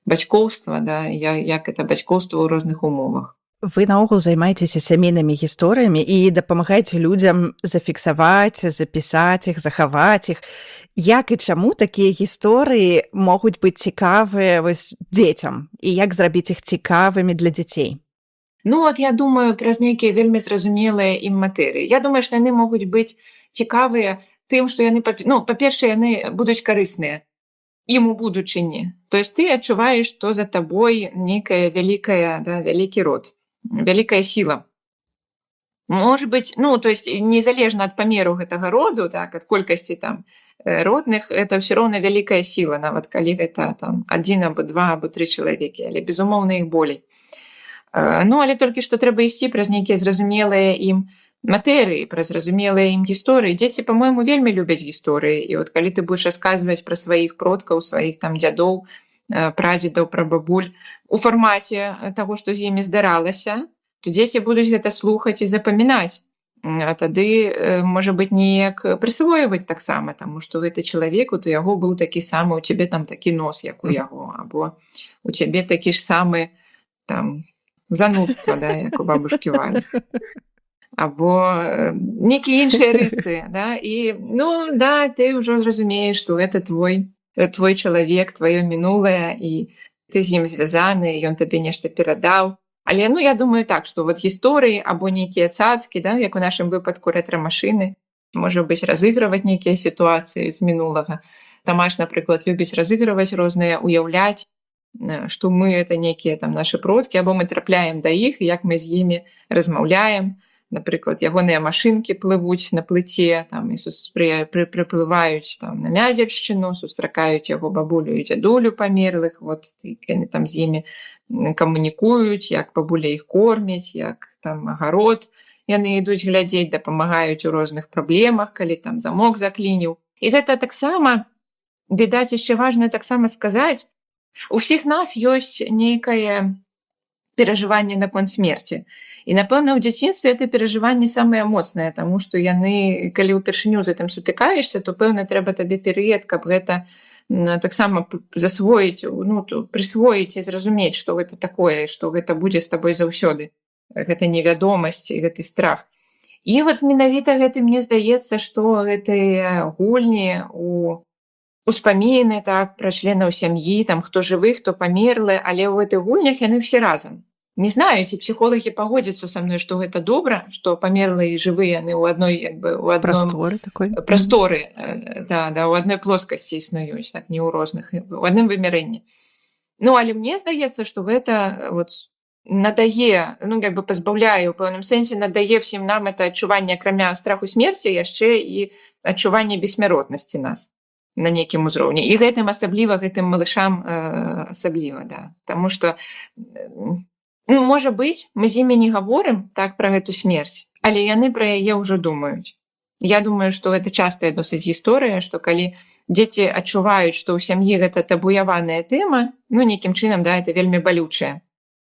S3: бацькоўства, да, як это бацькоўства ў розных умовах.
S1: Вы наогул займаецеся сямейнымі гісторыямі і дапамагаеце людзям зафіксаваць, запісаць іх, захаваць іх. Як і чаму такія гісторыі могуць быць цікавыя вось дзецям? І як зрабіць іх цікавымі для дзяцей?
S3: Ну, от я думаю, праз нейкія вельмі зразумелыя ім матэрыі. Я думаю, што яны могуць быць цікавыя тым, што яны, ну, па-першае, яны будуць карысныя ім у будучыні. То есть ты адчуваеш, што за табой нейкая вялікая, да, вялікі род. Вялікая сіла. Может быть, ну, то есть незалежна ад памеру гэтага роду, так, ад колькасці там родных, это ўсё роўна вялікая сіла, нават калі гэта там 1 або 2 або 3 чалавекі, але безумоўна іх болей. Ну, але толькі што трэба ісці праз нейкія зразумелыя ім матэрыі, праз зразумелыя ім гісторыі. Дзеці, па-мойму, вельмі любяць гісторыі. І от калі ты будзеш расказваць пра сваіх продкаў, сваіх там дзядоў, прадзедаў, прабабуль у фармаце таго, што з імі здаралася, то дзеці будуць гэта слухаць і запамінаць. А тады, можа быць, неяк прысвойваць таксама, таму што гэты чалавек, у яго быў такі самы, у цябе там такі нос, як у яго, або у цябе такі ж самы там занудства, да, як у бабушкі Валі. Або нейкія іншыя рысы, да, і, ну, да, ты ўжо разумееш, што гэта твой чалавек, тваё мінулае, і ты з ім звязаны, ён табе нешта перадаў. Але, ну, я думаю так, што вот гісторыі або нейкія цацкі, да, як у нашым выпадку рэтра-машыны, можа быць, разыгрываць нейкія сітуацыі з мінулага. Тамаш, напрыклад, любіць разыгрываць розныя, уяўляць, што мы это нейкія там нашы продкі, або мы трапляем да іх, як мы з імі размаўляем. Напрыклад, ягоныя машынкі плывуць на плыце, там, і прыплываюць там, на Мядзельшчыну, сустракаюць яго бабулю і дзядулю памерлых, вот, яны там з імі камунікуюць, як бабуля іх кормяць, як там агарод яны ідуць глядзець, дапамагаюць у розных праблемах, калі там замок заклініў. І гэта таксама, відаць, яшчэ важна таксама сказаць, у ўсіх нас ёсць нейкае перажыванне наконт смерці. І, напэўна, ў дзяцінстве это перажыванне самае моцнае, таму што яны, калі ўпершыню з гэтым сутыкаешся, то, пэўна, трэба табе перыяд, каб гэта таксама засвоіць, ну, прысвоіць і зразумець, што гэта такое, што гэта будзе з табой заўсёды. Гэта невядомасць і гэты страх. І вот менавіта гэта мне здаецца, што гэтыя гульні у успаміны, так, пра членаў сям'і, там, хто жывы, хто памерлы, але ў гэтых гульнях яны ўсе разам. Не знаю, ці псіхолагі пагодзяцца са мной, што гэта добра, што памерлыя і жывыя яны ў адной, як бы, ў адной прасторы, да, ў адной плоскасці існуюць, так, не ў розных, у адным вымярэнні. Ну, але мне здаецца, што гэта вот надае, ну, як бы пазбаўляе, у пэўным сэнсе надае всім нам это адчуванне, акрамя страху смерці, яшчэ і адчуванне бессмяротнасці нас на нейкім узроўні. І гэтым асабліва, гэтым малышам асабліва, да. Таму што, ну, можа быць, мы з імі не гаворым так пра гэту смерць, але яны пра яе ўжо думаюць. Я думаю, што гэта частая досыць гісторыя, што калі дзеці адчуваюць, што ў сям'і гэта табуяваная тэма, ну нейкім чынам, да, это вельмі балючае.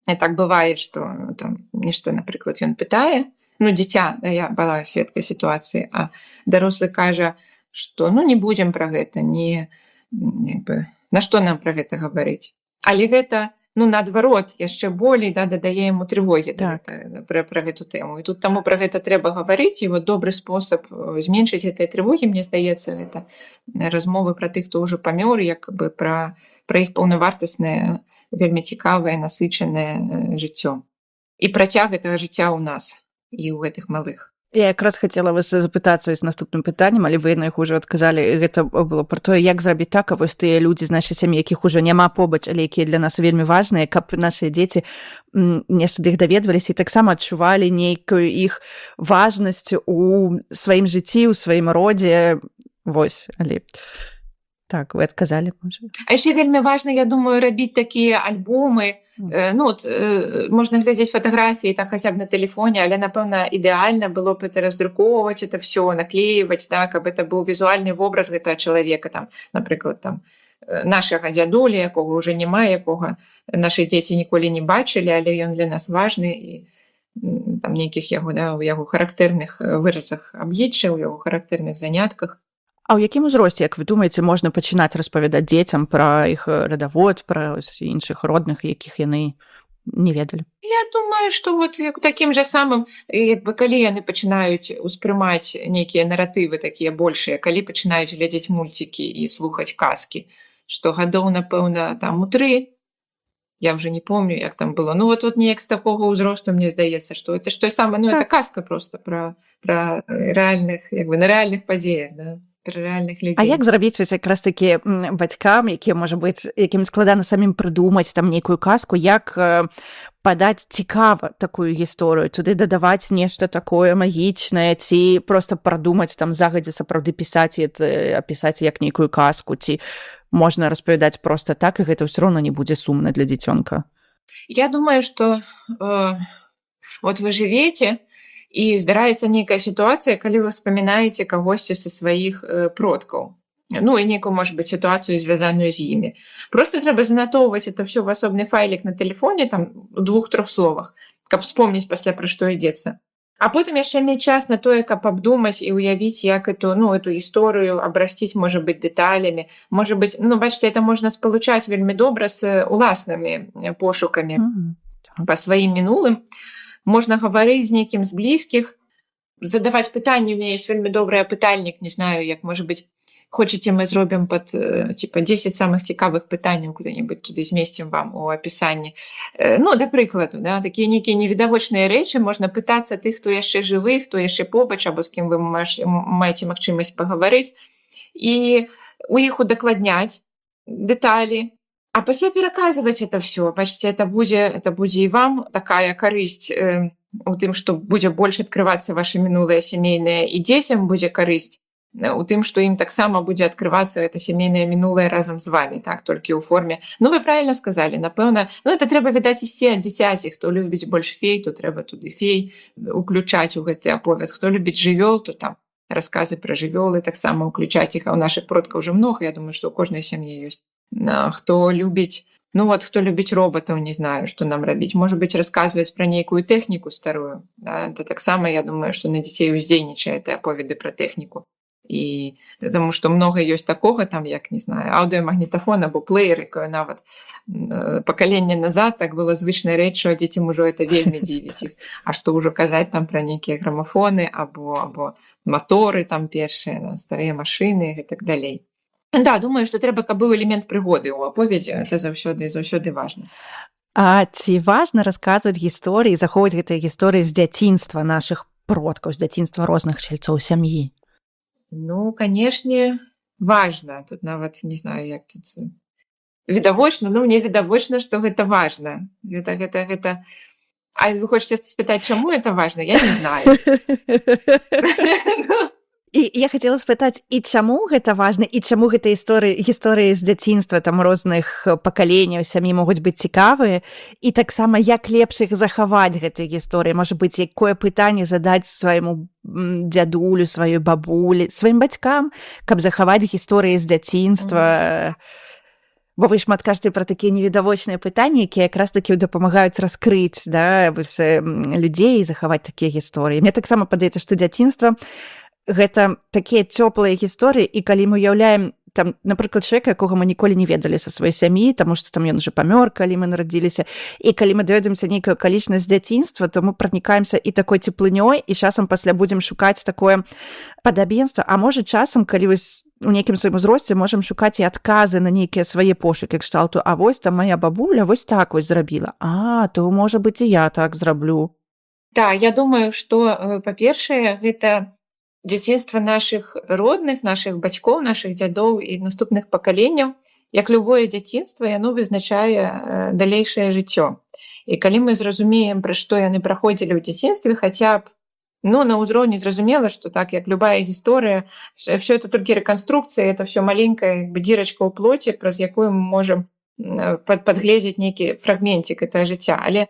S3: І так бывае, што там нешта, напрыклад, ён пытае, ну дзіця, да, я была сведкай сітуацыі, а дарослы кажа, што ну не будзем пра гэта, не, як бы, на што нам пра гэта гаварыць. Але гэта, ну, наадварот, яшчэ болей, да, дадае яму трывогі пра гэту тэму. І тут таму пра гэта трэба гаварыць, і вот добры спосаб зменшыць гэтыя трывогі, мне здаецца, гэта размовы пра тых, хто ўжо памёр, як бы пра іх паўнавартаснае, вельмі цікавае, насычанае жыццё. І працяг гэтага жыцця ў нас і ў гэтых малых.
S1: Я якраз хацела вас запытацца з наступным пытаннем, але вы на іх ужо адказалі. Гэта было пра тое, як зрабіць так, а вось тыя людзі з нашай сям'і, якіх ужо няма побач, але якія для нас вельмі важныя, каб нашыя дзеці нешта да іх даведваліся і таксама адчувалі нейкую іх важнасць у сваім жыцці, у сваім родзе. Вось, але так, вы адказалі, можа.
S3: А яшчэ вельмі важна, я думаю, рабіць такія альбомы. Ну, от, можна глядзець фатаграфіі так хаця б на тэлефоне, але, напэўна, ідэальна было б это раздрукоўваць, это все, наклеивать, да, каб это быў візуальны вобраз гэтага чалавека, там, напрыклад, там, нашага дзядулі, якога ўжо няма, якога нашы дзеці ніколі не бачылі, але ён для нас важны, і там нейкіх яго, да, у яго характэрных выразах аблічча, у яго характэрных занятках.
S1: А ў якім узросце, як вы думаеце, можна пачынаць распавядаць дзецям пра іх радавод, пра іншых родных, якіх яны не ведалі?
S3: Я думаю, што вот такім жа самым, як бы, калі яны пачынаюць успрымаць нейкія наратывы такія большыя, калі пачынаюць глядзець мульцікі і слухаць казкі, што гадоў, напэўна, там у 3, я ўжо не помню, як там было. Ну вот неяк з такога ўзросту, мне здаецца, што это ж той самы, ну это казка просто пра рэальных, як бы, на рэальных падзеях, да.
S1: А як зрабіць вось якраз такі бацькам, якія, можа быць, якім складана самім прыдумаць там нейкую казку, як падаць цікава такую гісторыю, туды дадаваць нешта такое магічнае, ці проста прадумаць там загадзя сапраўды пісаць і апісаць як нейкую казку, ці можна распавядаць проста так, і гэта ўсё роўна не будзе сумна для дзіцёнка?
S3: Я думаю, што вот вы жывеце, і здараецца нейкая сітуацыя, калі вы вспамінаеце кагосьці са сваіх продкаў. Ну, і нейкую, можа быць, сітуацыю, звязаную з імі. Просто трэба занатоўваць это ўсё ў асобны файлік на тэлефоне, там, у 2-3 словах, каб вспомніць пасля, пра што ідзецца. А потым яшчэ мець час на тое, каб абдумаць і ўявіць, як эту гісторыю абрасціць, можа быць, дэталямі. Можа быць, ну, бачыце, это можна спалучаць вельмі добра з уласнымі пошукамі па сваім мінулым. Можна гаварыць з нейкім з блізкіх, задаваць пытанні. У мяне ёсць вельмі добры апытальнік, не знаю, як, можа быць, хочаце, мы зробім пад, типа, 10 самых цікавых пытанняў, куды-небудзь туды змесцім вам у апісанні. Ну, да прыкладу, да, такія нейкія невідавочныя рэчы, можна пытацца тых, хто яшчэ жывы, хто яшчэ побач, або з кім вы маеце магчымасць пагаварыць, і у іх удакладняць дэталі, а пасля пераказваць это все. Бачыце, это будзе і вам такая карысць у тым, што будзе больш адкрывацца ваша мінулае сямейнае, і дзецям будзе карысць у тым, што ім таксама будзе адкрывацца гэта сямейнае мінулае разам з вамі, так, толькі ў форме. Ну, вы правільна сказалі, напэўна, ну, это трэба, відаць, ісці ад дзіцяці. Хто любіць больш фей, то трэба туды фей уключаць у гэты аповед. Хто любіць жывёл, то там расказы пра жывёлы таксама уключаць іх, а ў нашых продкаў уже многа, я думаю, што ў кожнай сям'і ёсць. Хто любіць, ну вот, хто любіць роботаў, не знаю, што нам рабіць. Можа быць, расказваць пра нейкую тэхніку старую. Да? Это таксама, я думаю, што на дзяцей уздзейнічае гэтыя аповеды пра тэхніку. І таму што многа ёсць такога, там, як, не знаю, аўдыёмагнітафон або плеер, якое нават пакаленне назад так было звычнай рэччу, а дзецям ужо это вельмі дзівіць іх. А што ўжо казаць там пра нейкія грамафоны або маторы там першыя, да, старыя машыны і так далей. Да, думаю, што трэба, каб быў элемент прыгоды ў аповедзе, это заўсёды важна.
S1: А ці важна расказваць гісторыі, захоўваць гэтыя гісторыі з дзяцінства нашых продкаў, з дзяцінства розных чальцоў сям'і?
S3: Ну, канешне, важна. Тут нават, не знаю, як тут відавочна, ну, мне відавочна, што гэта важна. Гэта... А вы хочаце спытаць, чаму это важна? Я не знаю.
S1: І я хацела спытаць, і чаму гэта важна, і чаму гэта гісторыі з дзяцінства там розных пакаленняў сям'і могуць быць цікавыя, і таксама як лепш іх захаваць гэтыя гісторыі, можа быць, якое пытанне задаць свайму дзядулю, сваёй бабулі, сваім бацькам, каб захаваць гісторыі з дзяцінства. Бо вы шмат кажаце пра такія невідавочныя пытанні, якія якраз такі дапамагаюць раскрыць, да, людзей і захаваць такія гісторыі. Мне таксама падаецца, што дзяцінства гэта такія цёплыя гісторыі, і калі мы уяўляем там, напрыклад, чалавека, якога мы ніколі не ведалі са сваёй сям'і, таму што там ён уже памёр, калі мы нарадзіліся, і калі мы даведаемся нейкую акалічнасць дзяцінства, то мы пранікаемся і такой цеплынёй, і часам пасля будзем шукаць такое падабенства, а можа часам, калі вось у нейкім сваім узросце можам шукаць і адказы на нейкія свае пошукі кшталту, а вось там моя бабуля вось так вось зрабіла, то можа быць і я так зраблю.
S3: Да, я думаю, што па-першае, гэта дзяцінства нашых родных, нашых бацькоў, нашых дзядоў і наступных пакаленняў, як любое дзяцінства, яно вызначае далейшае жыццё. І калі мы зразумеем, пра што яны праходзілі ў дзяцінстве, хаця б на ўзроўні зразумела, што так, як любая гісторыя, все это толькі рэканструкцыя, это все маленькая дзірачка ў плоці, праз якую мы можам падгледзець нейкі фрагментик гэта жыцця. Але,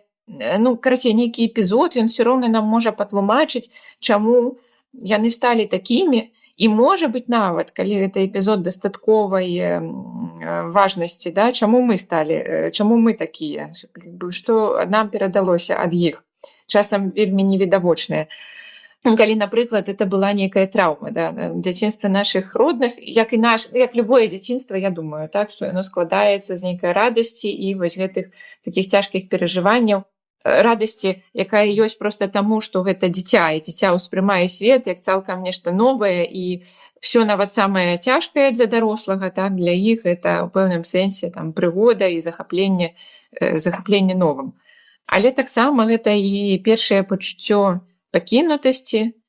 S3: карацей, нейкі эпізод, ён все роўна нам можа патлумачыць, чаму яны сталі такімі, і можа быць нават, калі гэта эпізод дастатковай важнасці, да, чаму мы такія, што нам перадалося ад іх, часам вельмі невідавочнае. Калі, напрыклад, это была нейкая траўма, да, дзяцінства нашых родных, як любое дзяцінства, я думаю, так, што яно складаецца з нейкай радасці і вось гэтых такіх цяжкіх перажыванняў, радасці, якая ёсць проста таму, што гэта дзіця, і дзіця ўспрымае свет як цалкам нешта новае, і все нават самае цяжкае для дарослага, так, для іх это ў пэўным сэнсе там прыгода і захапленне новым. Але таксама гэта і першае пачуццё пакінутасці,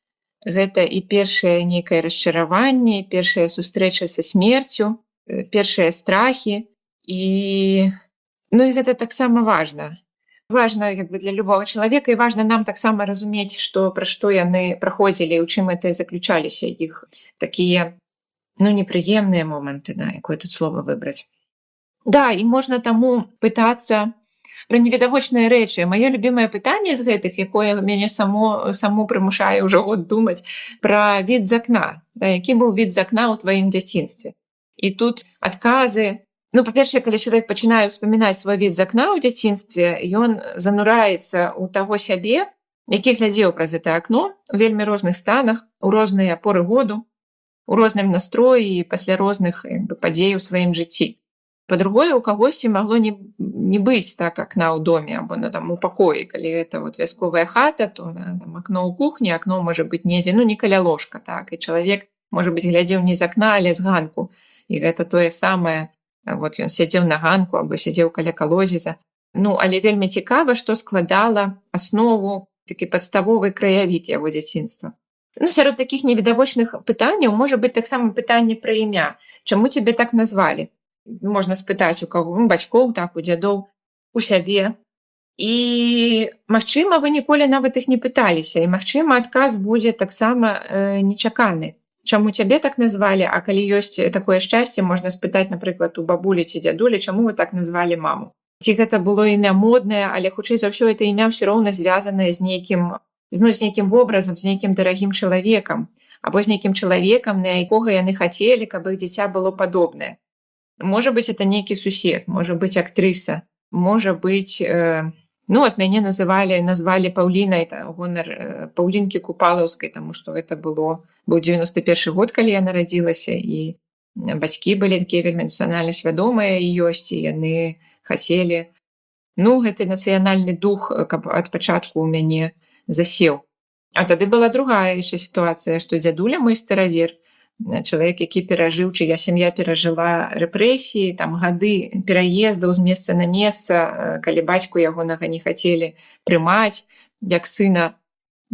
S3: гэта і першае нейкае расчараванне, першая сустрэча са смерцю, першыя страхі, і гэта таксама важна. Важна для любого чалавека, і важна нам таксама разумець, пра што яны праходзілі, у чым это заключаліся іх такія непрыемныя моманты, якое тут слово выбраць. Да, і можна таму пытацца пра невідавочныя рэчы. Маё любімае пытанне з гэтых, якое мяне саму прымушае ўжо год думаць, пра від з акна. Які быў від з акна ў тваім дзяцінстве? І тут адказы. Па-першае, калі чалавек пачынае ўспамінаць свой від з акна ў дзяцінстве, ён занураецца ў таго сябе, які глядзеў праз гэта акно у вельмі розных станах, у розныя поры году, у розным настроі і пасля розных падзей у сваім жыцці. Па-другое, у кагосьці магло не быць так акна ў доме або у пакоі. Калі гэта вясковая хата, то акно ў кухні, акно можа быць недзе, не каля ложка, так, і чалавек, можа быць, глядзеў не з акна, але з ганку. І гэта тое самае, ён сядзеў на ганку або сядзеў каля калодзеза. Але вельмі цікава, што складала аснову, такі падставовы краявід яго дзяцінства. Сярод такіх невідавочных пытанняў можа быць таксама пытанне пра імя. Чаму цябе так назвалі? Можна спытаць у каго, бацькоў, так, у дзядоў, у сябе. І, магчыма, вы ніколі нават іх не пыталіся, і, магчыма, адказ будзе таксама нечаканы. Чаму цябе так назвалі, а калі ёсць такое шчасце, можна спытаць, напрыклад, у бабулі ці дзядулі, чаму вы так назвалі маму. Ці гэта было імя моднае, але, хутчэй за ўсё, это імя ўсё роўна звязанае з нейкім вобразам, з нейкім дарагім чалавекам, або з нейкім чалавекам, на якога яны хацелі, каб іх дзіця было падобнае. Можа быць, это нейкі сусед, можа быць, актрыса, можа быць, от мяне назвалі Паўлінай, гонар Паўлінкі Купалаўскай, таму што гэта быў 91 год, калі я нарадзілася, і бацькі былі такія вельмі нацыянальна свядомыя і ёсць, і яны хацелі, гэты нацыянальны дух, каб ад пачатку ў мяне засеў. А тады была другая яшчэ сітуацыя, што дзядуля мой старавер, чалавек, які перажыў, чыя сям'я перажыла рэпрэсіі, гады пераездаў з месца на месца, калі бацьку ягонага не хацелі прымаць, як сына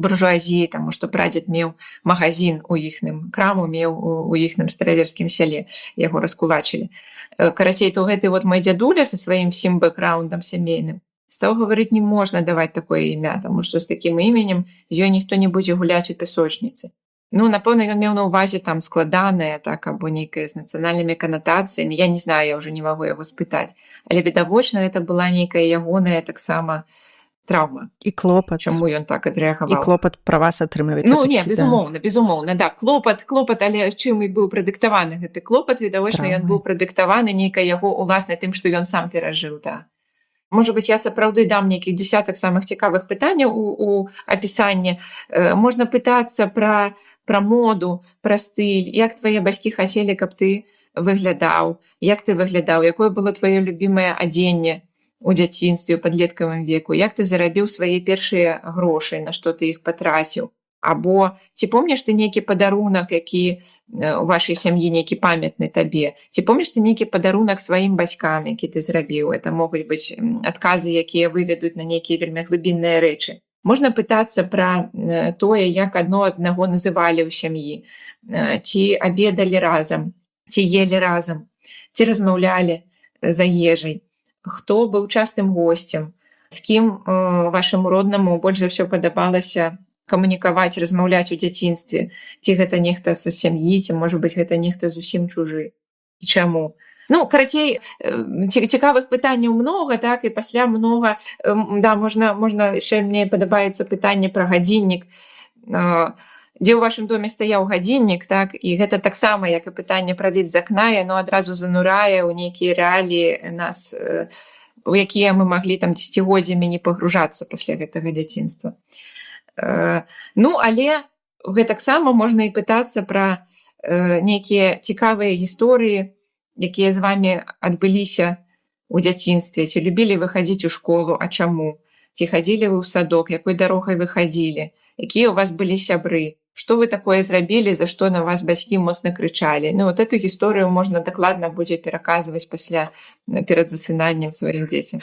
S3: буржуазіі, таму што прадзед меў магазін у іхным, краму меў у іхным стараверскім сяле, яго раскулачылі. Карацей, то гэты мой дзядуля са сваім всім бэкграундам сямейным стаў гаварыць, не можна даваць такое імя, таму што з такім іменем з ёй ніхто не будзе гуляць у пясочніцы. Ну, напэўна, ён меў на ўвазе там складанае, так, або нейкае з нацыянальнымі канатацыямі. Я не знаю, я ўжо не магу яго спытаць. Але відавочна, гэта была нейкая ягоная таксама траўма.
S1: І клопат.
S3: Чаму ён так
S1: І
S3: адрэагаваў?
S1: клопат пра вас атрымліваецца.
S3: Ну, не,
S1: такі,
S3: безумоўна, безумоўна, да. Клопат, але чым і быў прадыктаваны гэты клопат, відавочна, ён быў прадыктаваны нейкай яго уласнай тым, што ён сам перажыў, да. Можа быць, я сапраўды дам нейкі дзясятак самых цікавых пытанняў у апісанні. Можна пытацца пра моду, пра стыль, як твае бацькі хацелі, каб ты выглядаў, як ты выглядаў, якое было тваё любімае адзенне у дзяцінстве, у падлеткавым веку, як ты зарабіў свае першыя грошы, на што ты іх патраціў. Або ці помніш ты нейкі падарунак, які у вашай сям'і нейкі памятны табе? Ці помніш ты нейкі падарунак сваім бацькам, які ты зрабіў? Это могуць быць адказы, якія выведуць на нейкія вельмі глыбінныя рэчы. Можна пытацца пра тое, як аднаго называлі ў сям'і, ці абедалі разам, ці елі разам, ці размаўлялі за ежай, хто быў частым госцем, з кім вашаму роднаму больш за ўсё падабалася камунікаваць, размаўляць у дзяцінстве, ці гэта нехта са сям'і, ці, можа быць, гэта нехта зусім чужы. І чаму? Ну, карацей, цікавых пытанняў многа, так, і пасля многа, да, можна яшчэ мне падабаецца пытанне пра гадзіннік, дзе ў вашым доме стаяў гадзіннік, так, і гэта таксама, як і пытанне пра від з акна, яно адразу занурае ў нейкія рэаліі нас, у якія мы маглі там дзесяцігоддзямі не пагружацца пасля гэтага дзяцінства. Ну, але гэтаксама можна і пытацца пра нейкія цікавыя гісторыі, якія з вамі адбыліся ў дзяцінстве. Ці любілі вы хадзіць у школу, а чаму? Ці хадзілі вы ў садок, якой дарогай вы хадзілі? Якія ў вас былі сябры? Што вы такое зрабілі, за што на вас бацькі моцна крычалі? Ну, вот эту гісторыю можна дакладна будзе пераказваць пасля перад засынаннем сваім дзецям.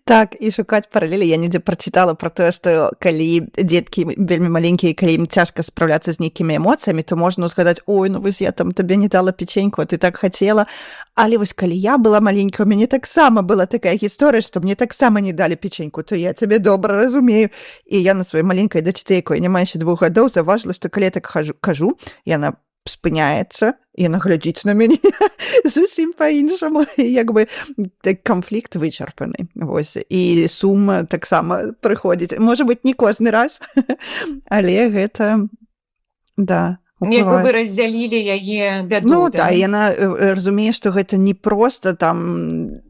S1: Так, і шукаць паралелі. Я недзе прачытала пра тое, што калі дзеткі вельмі маленькія, калі ім цяжка спраўляцца з нейкімі эмоцыямі, то можна узгадаць: ой, ну вось я там табе не дала печеньку, а ты так хацела. Але вось калі я была маленькая, у мяне таксама была такая гісторыя, што мне таксама не далі печеньку, то я цябе добра разумею. І я на сваёй маленькай дачцы, якой няма яшчэ 2 гадоў, заўважыла, што калі я так кажу, яна спыняецца, яна глядзіць на мяне зусім па-іншаму, як бы канфлікт вычарпаны. Вось. І сум таксама прыходзіць. Можа быць, не кожны раз, але гэта, да,
S3: Як бы вы раздзялілі яе бяду.
S1: Ну, да, яна разумее, што гэта не проста там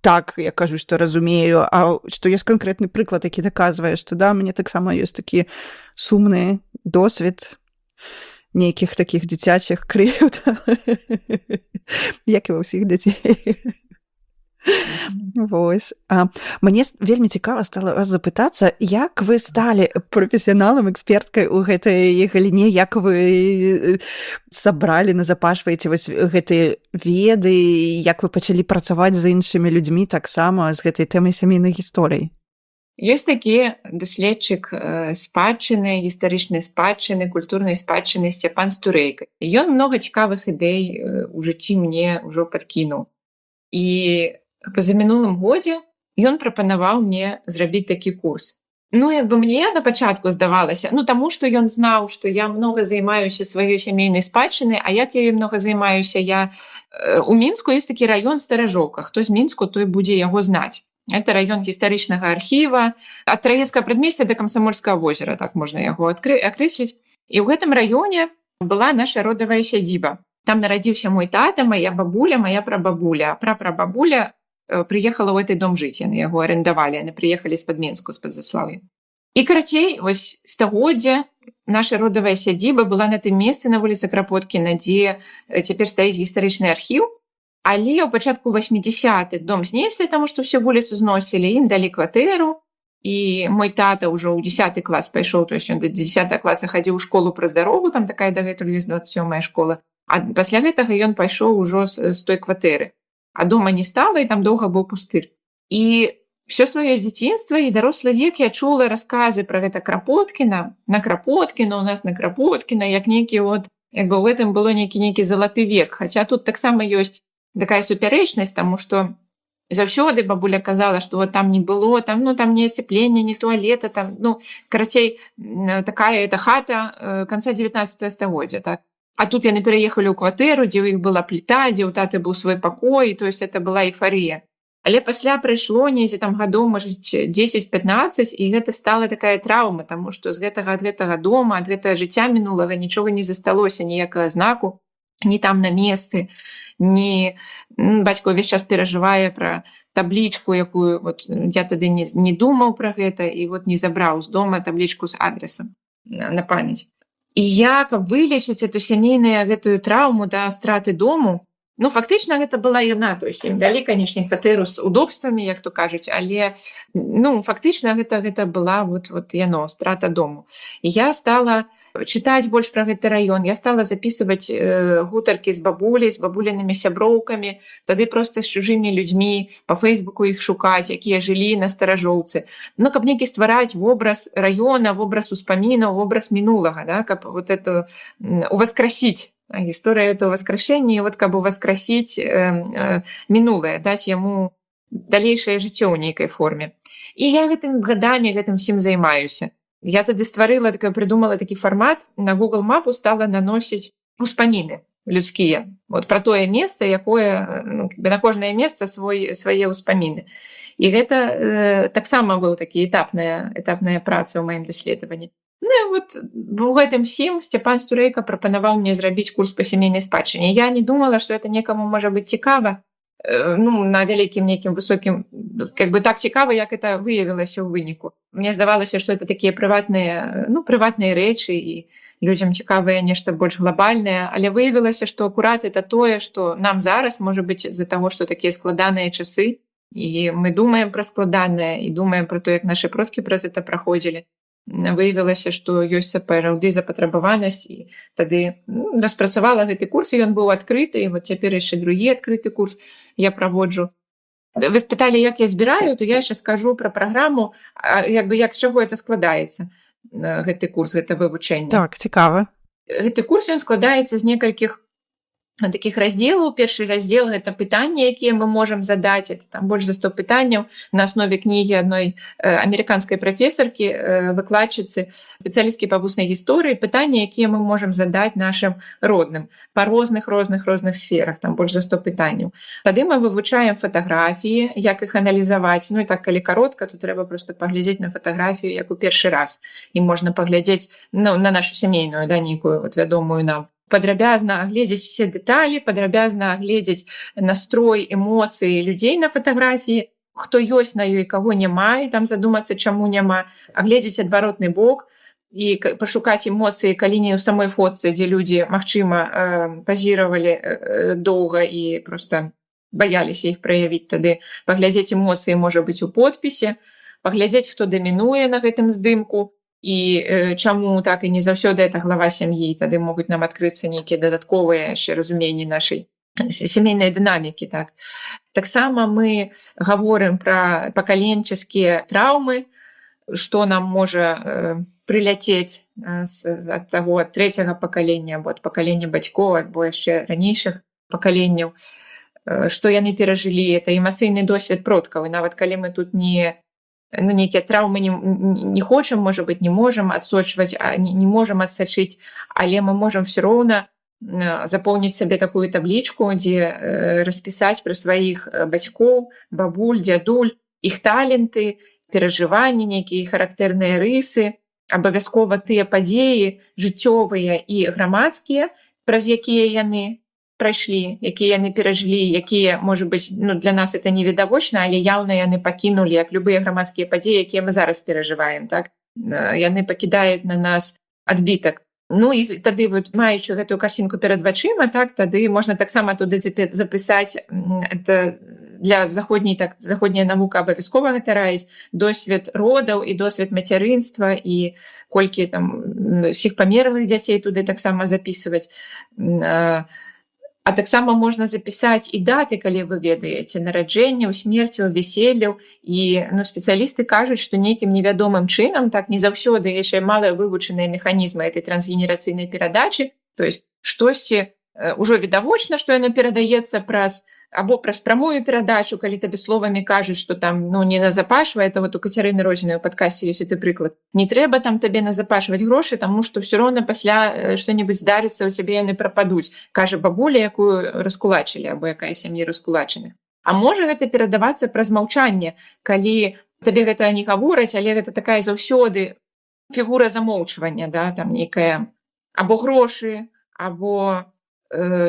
S1: так, я кажу, што разумею, а што ёсць канкрэтны прыклад, які даказвае, што да, мне таксама ёсць такі сумны досвед нейкіх такіх дзіцячых крыўд, як і ва ўсіх дзяцей. Вось. Мне вельмі цікава стала вас запытацца, як вы сталі прафесіяналам, эксперткай у гэтай галіне, як вы сабралі, назапашваеце вось гэтыя веды, як вы пачалі працаваць з іншымі людзьмі таксама з гэтай тэмай сямейных гісторый?
S3: Ёсць такі даследчык спадчыны, гістарычнай спадчыны, культурнай спадчыны Сцяпан Стурэйка. Ён многа цікавых ідэй у жыцці мне ўжо падкінуў. І пазамінулым годзе ён прапанаваў мне зрабіць такі курс. Ну, як бы мне на пачатку здавалася, ну, таму што ён знаў, што я многа займаюся сваёй сямейнай спадчынай, а як я многа займаюся, у Мінску ёсць такі раён Старажоўка. Хто з Мінску, той будзе яго знаць. Это раён гістарычнага архіва, ад Траецкага прадмесця да Камсамольскага возера, так можна яго акрэсліць. І ў гэтым раёне была наша родавая сядзіба. Там нарадзіўся мой тата, моя бабуля, моя прабабуля. А прапрабабуля прыехала ў гэты дом жыць, яны яго арендавалі, яны прыехалі з-пад Мінску, з-пад Заслаўя. І, карацей, вось стагоддзя наша родавая сядзіба была на тым месцы на вуліцы Крапоткіна, дзе цяпер стаіць гістарычны архіў, але ў пачатку 80-х дом знеслі, таму што ўсю вуліцу зносілі, ім далі кватэру, і мой тата ўжо ў 10 клас пайшоў, то есть ён да 10 класа хадзіў у школу праз дарогу, там такая дагэтуль ёсць 27-я школа, а пасля гэтага ён пайшоў ужо з той кватэры. А дома не стала, і там доўга быў пустыр. І ўсё сваё дзяцінства і дарослы век я чула расказы пра гэта Крапоткіна, на Крапоткіна, у нас на Крапоткіна, як нейкі от, як бы ў гэтым было нейкі залаты век. Хаця тут таксама ёсць такая супярэчнасць, таму што Заўсёды бабуля казала, што вот там не было, там, ну, там ні ацеплення, ні туалета, там, ну, карацей, такая это хата канца 19 стагоддзя, так. А тут яны пераехалі ў кватэру, дзе ў іх была пліта, дзе ў таты быў свой пакой, то есть это была эйфарыя. Але пасля прайшло недзе там гадоў, можа, 10-15, і гэта стала такая траўма, таму што ад гэтага дома, ад гэтага жыцця мінулага нічога не засталося, ніякага знаку, ні там на месцы, ні бацька ўвесь час перажывае пра таблічку, якую вот я тады не думаў пра гэта і вот не забраў з дома таблічку з адресам на памяць. І я, каб вылечыць эту гэтую траўму да страты дому, ну, фактычна гэта была яна, то есть ім далі, канешне, кватэру з удобствамі, як то кажуць, але, ну, фактычна гэта была вот яно, страта дому. І я стала чытаць больш пра гэты раён, я стала записываць гутаркі з бабулінымі сяброўкамі, тады проста з чужымі людзьмі, па фэйсбуку іх шукаць, якія жылі на Старажоўцы. Ну, каб нейкі ствараць вобраз раёна, вобраз успамінаў, вобраз мінулага, да, каб вот это уваскрасіць гісторыя этого воскрешения, вот каб уваскрасіць мінулае, даць яму далейшае жыццё ў нейкай форме. І я гэтымі гадамі гэтым всім займаюся. Я тады стварыла, прыдумала такі фармат, на Google Мапу стала наносіць успаміны людскія, вот пра тое месца, якое, ну, на кожнае месца свае ўспаміны. І гэта таксама быў такі этапная праца ў маім даследаванні. Ну і вот у гэтым всім Сцяпан Стурэйка прапанаваў мне зрабіць курс па сямейнай спадчыне. Я не думала, што это некаму можа быць цікава, ну, на вялікім нейкім высокім, как бы так цікава, як это выявілася ў выніку. Мне здавалася, што это такія прыватныя рэчы, і людзям цікавае нешта больш глобальнае, але выявілася, што акурат это тое, што нам зараз, можа быць, з-за таго, што такія складаныя часы, і мы думаем пра складанае, і думаем пра то, як нашы продкі праз это праходзілі. Выявілася, што ёсць сапраўды запатрабаванасць, і тады распрацавала гэты курс, і ён быў адкрыты, і вот цяпер яшчэ другі адкрыты курс я праводжу. Вы спыталі, як я збіраю, то я яшчэ скажу пра праграму, як з чаго это складаецца, гэты курс, гэта вывучэнне.
S1: Так, цікава.
S3: Гэты курс, ён складаецца з некалькіх таких раздзелаў. Першы раздзел — гэта пытанні, якія мы можам задаць. Это там больш за 100 пытанняў на аснове кнігі адной амерыканскай прафесаркі, выкладчыцы, спецыялісткі па вуснай гісторыі, пытанні, якія мы можам задаць нашым родным па розных сферах, там больш за 100 пытанняў. Тады мы вывучаем фатаграфіі, як іх аналізаваць. Ну і так, калі каротка, то трэба проста паглядзець на фатаграфію, як у першы раз. І можна паглядзець, ну, на нашу сямейную, да, нейкую вот вядомую нам. Падрабязна агледзець все дэталі, падрабязна агледзець настрой, эмоцыі людзей на фатаграфіі, хто ёсць на ёй, каго няма, і там задумацца, чаму няма, агледзець адваротны бок і пашукаць эмоцыі, калі не ў самой фотцы, дзе людзі, магчыма, пазіравалі доўга і проста баяліся іх праявіць, тады паглядзець эмоцыі, можа быць, у подпісе, паглядзець, хто дамінуе на гэтым здымку, і чаму так і не заўсёды это глава сям'і, тады могуць нам адкрыцца нейкія дадатковыя яшчэ разуменні нашай сямейнай дынамікі. Таксама мы гаворым пра пакаленческія траўмы, што нам можа прыляцець ад таго, ад трэцяга пакалення, або ад пакалення бацькоў, або яшчэ ранейшых пакаленняў, што яны перажылі. Это эмацыйны досвед продкаў, і нават калі мы тут нейкія траўмы не хочам, можа быць, не можам адсочваць, не можам адсачыць, але мы можам все роўна запоўніць сабе такую таблічку, дзе распісаць пра сваіх бацькоў, бабуль, дзядуль, іх таленты, перажыванні, нейкія характэрныя рысы, абавязкова тыя падзеі жыццёвыя і грамадскія, праз якія яны прайшлі, якія яны перажылі, якія, можа быць, ну, для нас это невідавочна, але яўна яны пакінулі, як любыя грамадскія падзеі, якія мы зараз перажываем, так? Яны пакідаюць на нас адбітак. Ну і тады, вот, маючы гэтую карцінку перад вачыма, так, тады можна таксама туды запісаць, это для заходняя навука абавязкова гэта раіць, досвед родаў і досвед мацярынства, і колькі там ўсіх памерлых дзяцей туды таксама запісваць. А таксама можна запісаць і даты, калі вы ведаеце, нараджэнняў, смерцяў, вяселляў. І спецыялісты кажуць, што нейкім невядомым чынам, так, не заўсёды яшчэ мала вывучаныя механізмы этой трансгенерацыйнай перадачы, то есть штосьці ўжо відавочна, што яна перадаецца праз або праз прамую перадачу, калі табе словамі кажуць, што там ну, не назапашвае, это вот у Кацярыны Розінай у падкасці ёсць гэты прыклад. Не трэба там табе назапашваць грошы, таму што ўсё роўна пасля што-небудзь здарыцца, у цябе яны прападуць, кажа бабуля, якую раскулачылі, або якая сям'і раскулачаных. А можа гэта перадавацца праз маўчанне, калі табе гэта не гавораць, але гэта такая заўсёды фігура замоўчвання, да, там нейкая або грошы, або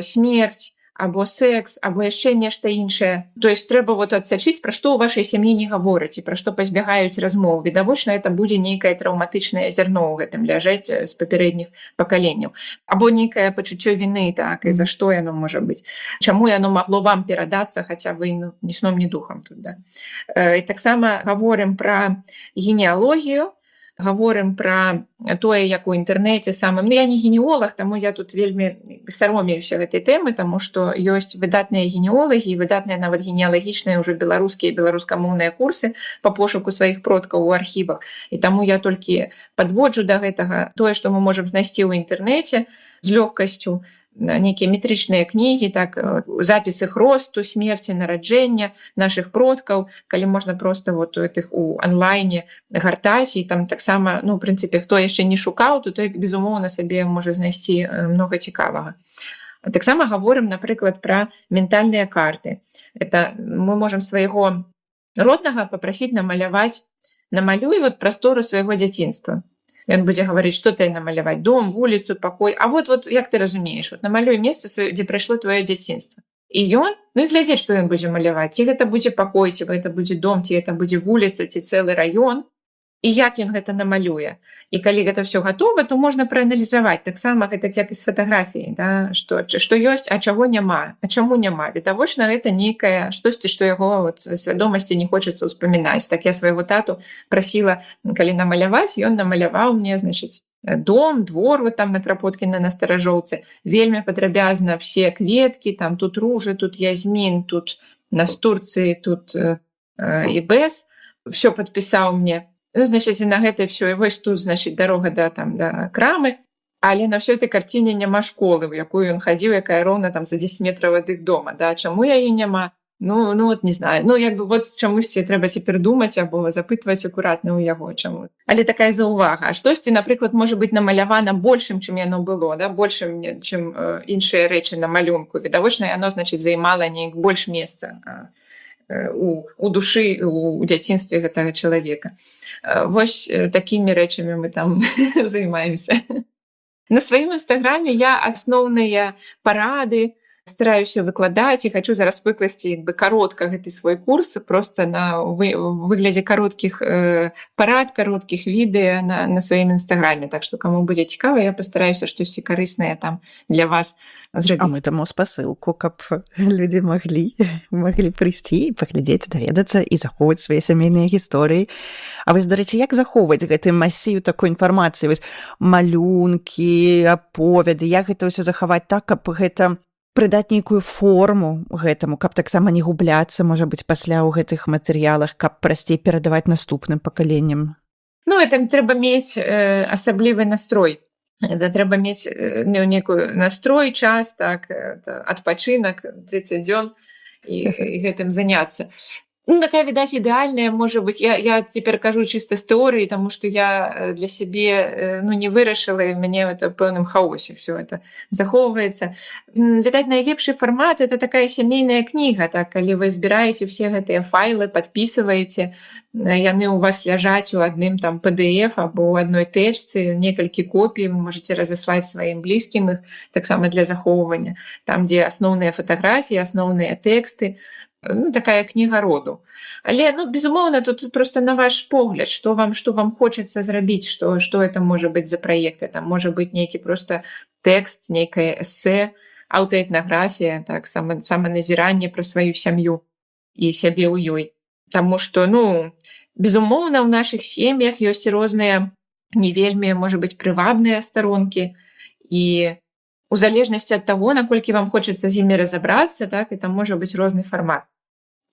S3: смерць, або секс, або яшчэ нешта іншае. То есть трэба вот адсачыць, пра што ў вашай сям'і не гавораць і пра што пазбягаюць размоў. Відавочна, это будзе нейкае траўматычнае зярно ў гэтым ляжаць з папярэдніх пакаленняў. Або нейкае пачуццё віны, так, і за што яно можа быць. Чаму яно магло вам перадацца, хаця вы ні сном, ні духам тут, да. І таксама гаворым пра генеалогію, гаворым пра тое, як у інтэрнэце самым. Ну, я не генеолог, таму я тут вельмі саромеюся гэтай тэмы, таму што ёсць выдатныя генеолагі і выдатныя нават генеалагічныя ўжо беларускія і беларускамоўныя курсы па пошуку сваіх продкаў у архівах. І таму я толькі падводжу да гэтага тое, што мы можам знайсці ў інтэрнэце з лёгкасцю, нейкія метрычныя кнігі, так, запісы росту, смерці, нараджэння нашых продкаў, калі можна проста вот у онлайне гартаць, і там таксама, ну, в прынцыпе, хто яшчэ не шукаў, то той, безумоўна, сабе можа знайсці многа цікавага. Таксама гаворым, напрыклад, пра ментальныя карты. Это мы можам свайго роднага папрасіць намаляваць, намалюй вот прастору свайго дзяцінства. Ён будзе гаварыць, што ты намаляваць, дом, вуліцу, пакой. А вот як ты разумееш, вот намалюй месца, дзе прайшло твоё дзяцінства. І ён, ну і глядзець, што ён будзе маляваць. Ці гэта будзе пакой, ці гэта будзе дом, ці гэта будзе вуліца, ці цэлы раён. І як ён гэта намалюе. І калі гэта ўсё гатова, то можна прааналізаваць. Таксама гэта як і з фатаграфіяй, да? што ёсць, а чаго няма, а чаму няма. Відавочна, гэта нейкае штосьці, што яго вот, свядомасці не хочацца ўспамінаць. Так я свайго тату прасіла, калі намаляваць, ён намаляваў мне, значыць, дом, двор вот там на Крапоткіна на Старажоўцы. Вельмі падрабязна все кветкі, там тут ружы, тут язмін, тут настурцы, тут ібэс. Всё падпісаў мне. Ну, значыць, на гэта ўсё, і вось тут, значыць, дарога да крамы, але на ўсёй этой карціне няма школы, у якую ён хадзіў, якая роўна там за 10 метраў ад іх дома, да, чаму яе няма? Ну, вот не знаю, ну, як бы вот чамусьці трэба цяпер думаць або запытваць акуратна ў яго, чаму. Але такая заўвага, а штосьці, напрыклад, можа быць намалявана большым, чым яно было, да, большым, чым іншыя рэчы на малюнку. Відавочна, яно, значыць, займала неяк больш месца у душы, у дзяцінстве гэтага чалавека. Вось такімі рэчамі мы там займаемся. На сваім інстаграме я асноўныя парады стараюся выкладаць і хачу зараз выкласці каротка гэты свой курс проста на выглядзе кароткіх парад, кароткіх відэа на сваім інстаграме. Так што каму будзе цікава, я пастараюся штосьці карыснае там для вас зрабіць.
S1: А мы таму спасылку, каб людзі маглі прыйсці і паглядзець, даведацца і захоўваць свае сямейныя гісторыі. А вось, дарэчы, як захоўваць гэты масіў такой інфармацыі, вось малюнкі, аповеды, як гэта ўсё захаваць так, каб гэта прыдаць нейкую форму гэтаму, каб таксама не губляцца, можа быць, пасля ў гэтых матэрыялах, каб прасцей перадаваць наступным пакаленням?
S3: Ну, это трэба мець асаблівы настрой. Это трэба мець нейкую настрой, час, так, адпачынак, 30 дзён і гэтым заняцца. Ну, такая, відаць, ідэальная, можа быць, я цяпер кажу чыста з тэорыі, таму што я для сябе не вырашыла, і мяне это ў пэўным хаосе все это захоўваецца. Відаць, найлепшы фармат — это такая сямейная кніга, так, калі вы збіраеце все гэтыя файлы, падпісваеце, яны ў вас ляжаць у адным там PDF або ў адной тэчцы, некалькі копій, вы можаце разаслаць сваім блізкім іх таксама для захоўвання, там, дзе асноўныя фатаграфіі, асноўныя тэксты, ну, такая кніга роду. Але, ну, безумоўна, тут просто на ваш погляд, што вам хочацца зрабіць, што это можа быць за праект. Это можа быць нейкі просто тэкст, нейкае эсэ, аўтаэтнаграфія, так, саманазіранне пра сваю сям'ю і сябе ў ёй. Таму што, ну, безумоўна, ў нашых сем'ях ёсць розныя не вельмі, можа быць, прывабныя старонкі, і у залежнасці ад таго, наколькі вам хочацца з імі разабрацца, так, і там можа быць розны фармат.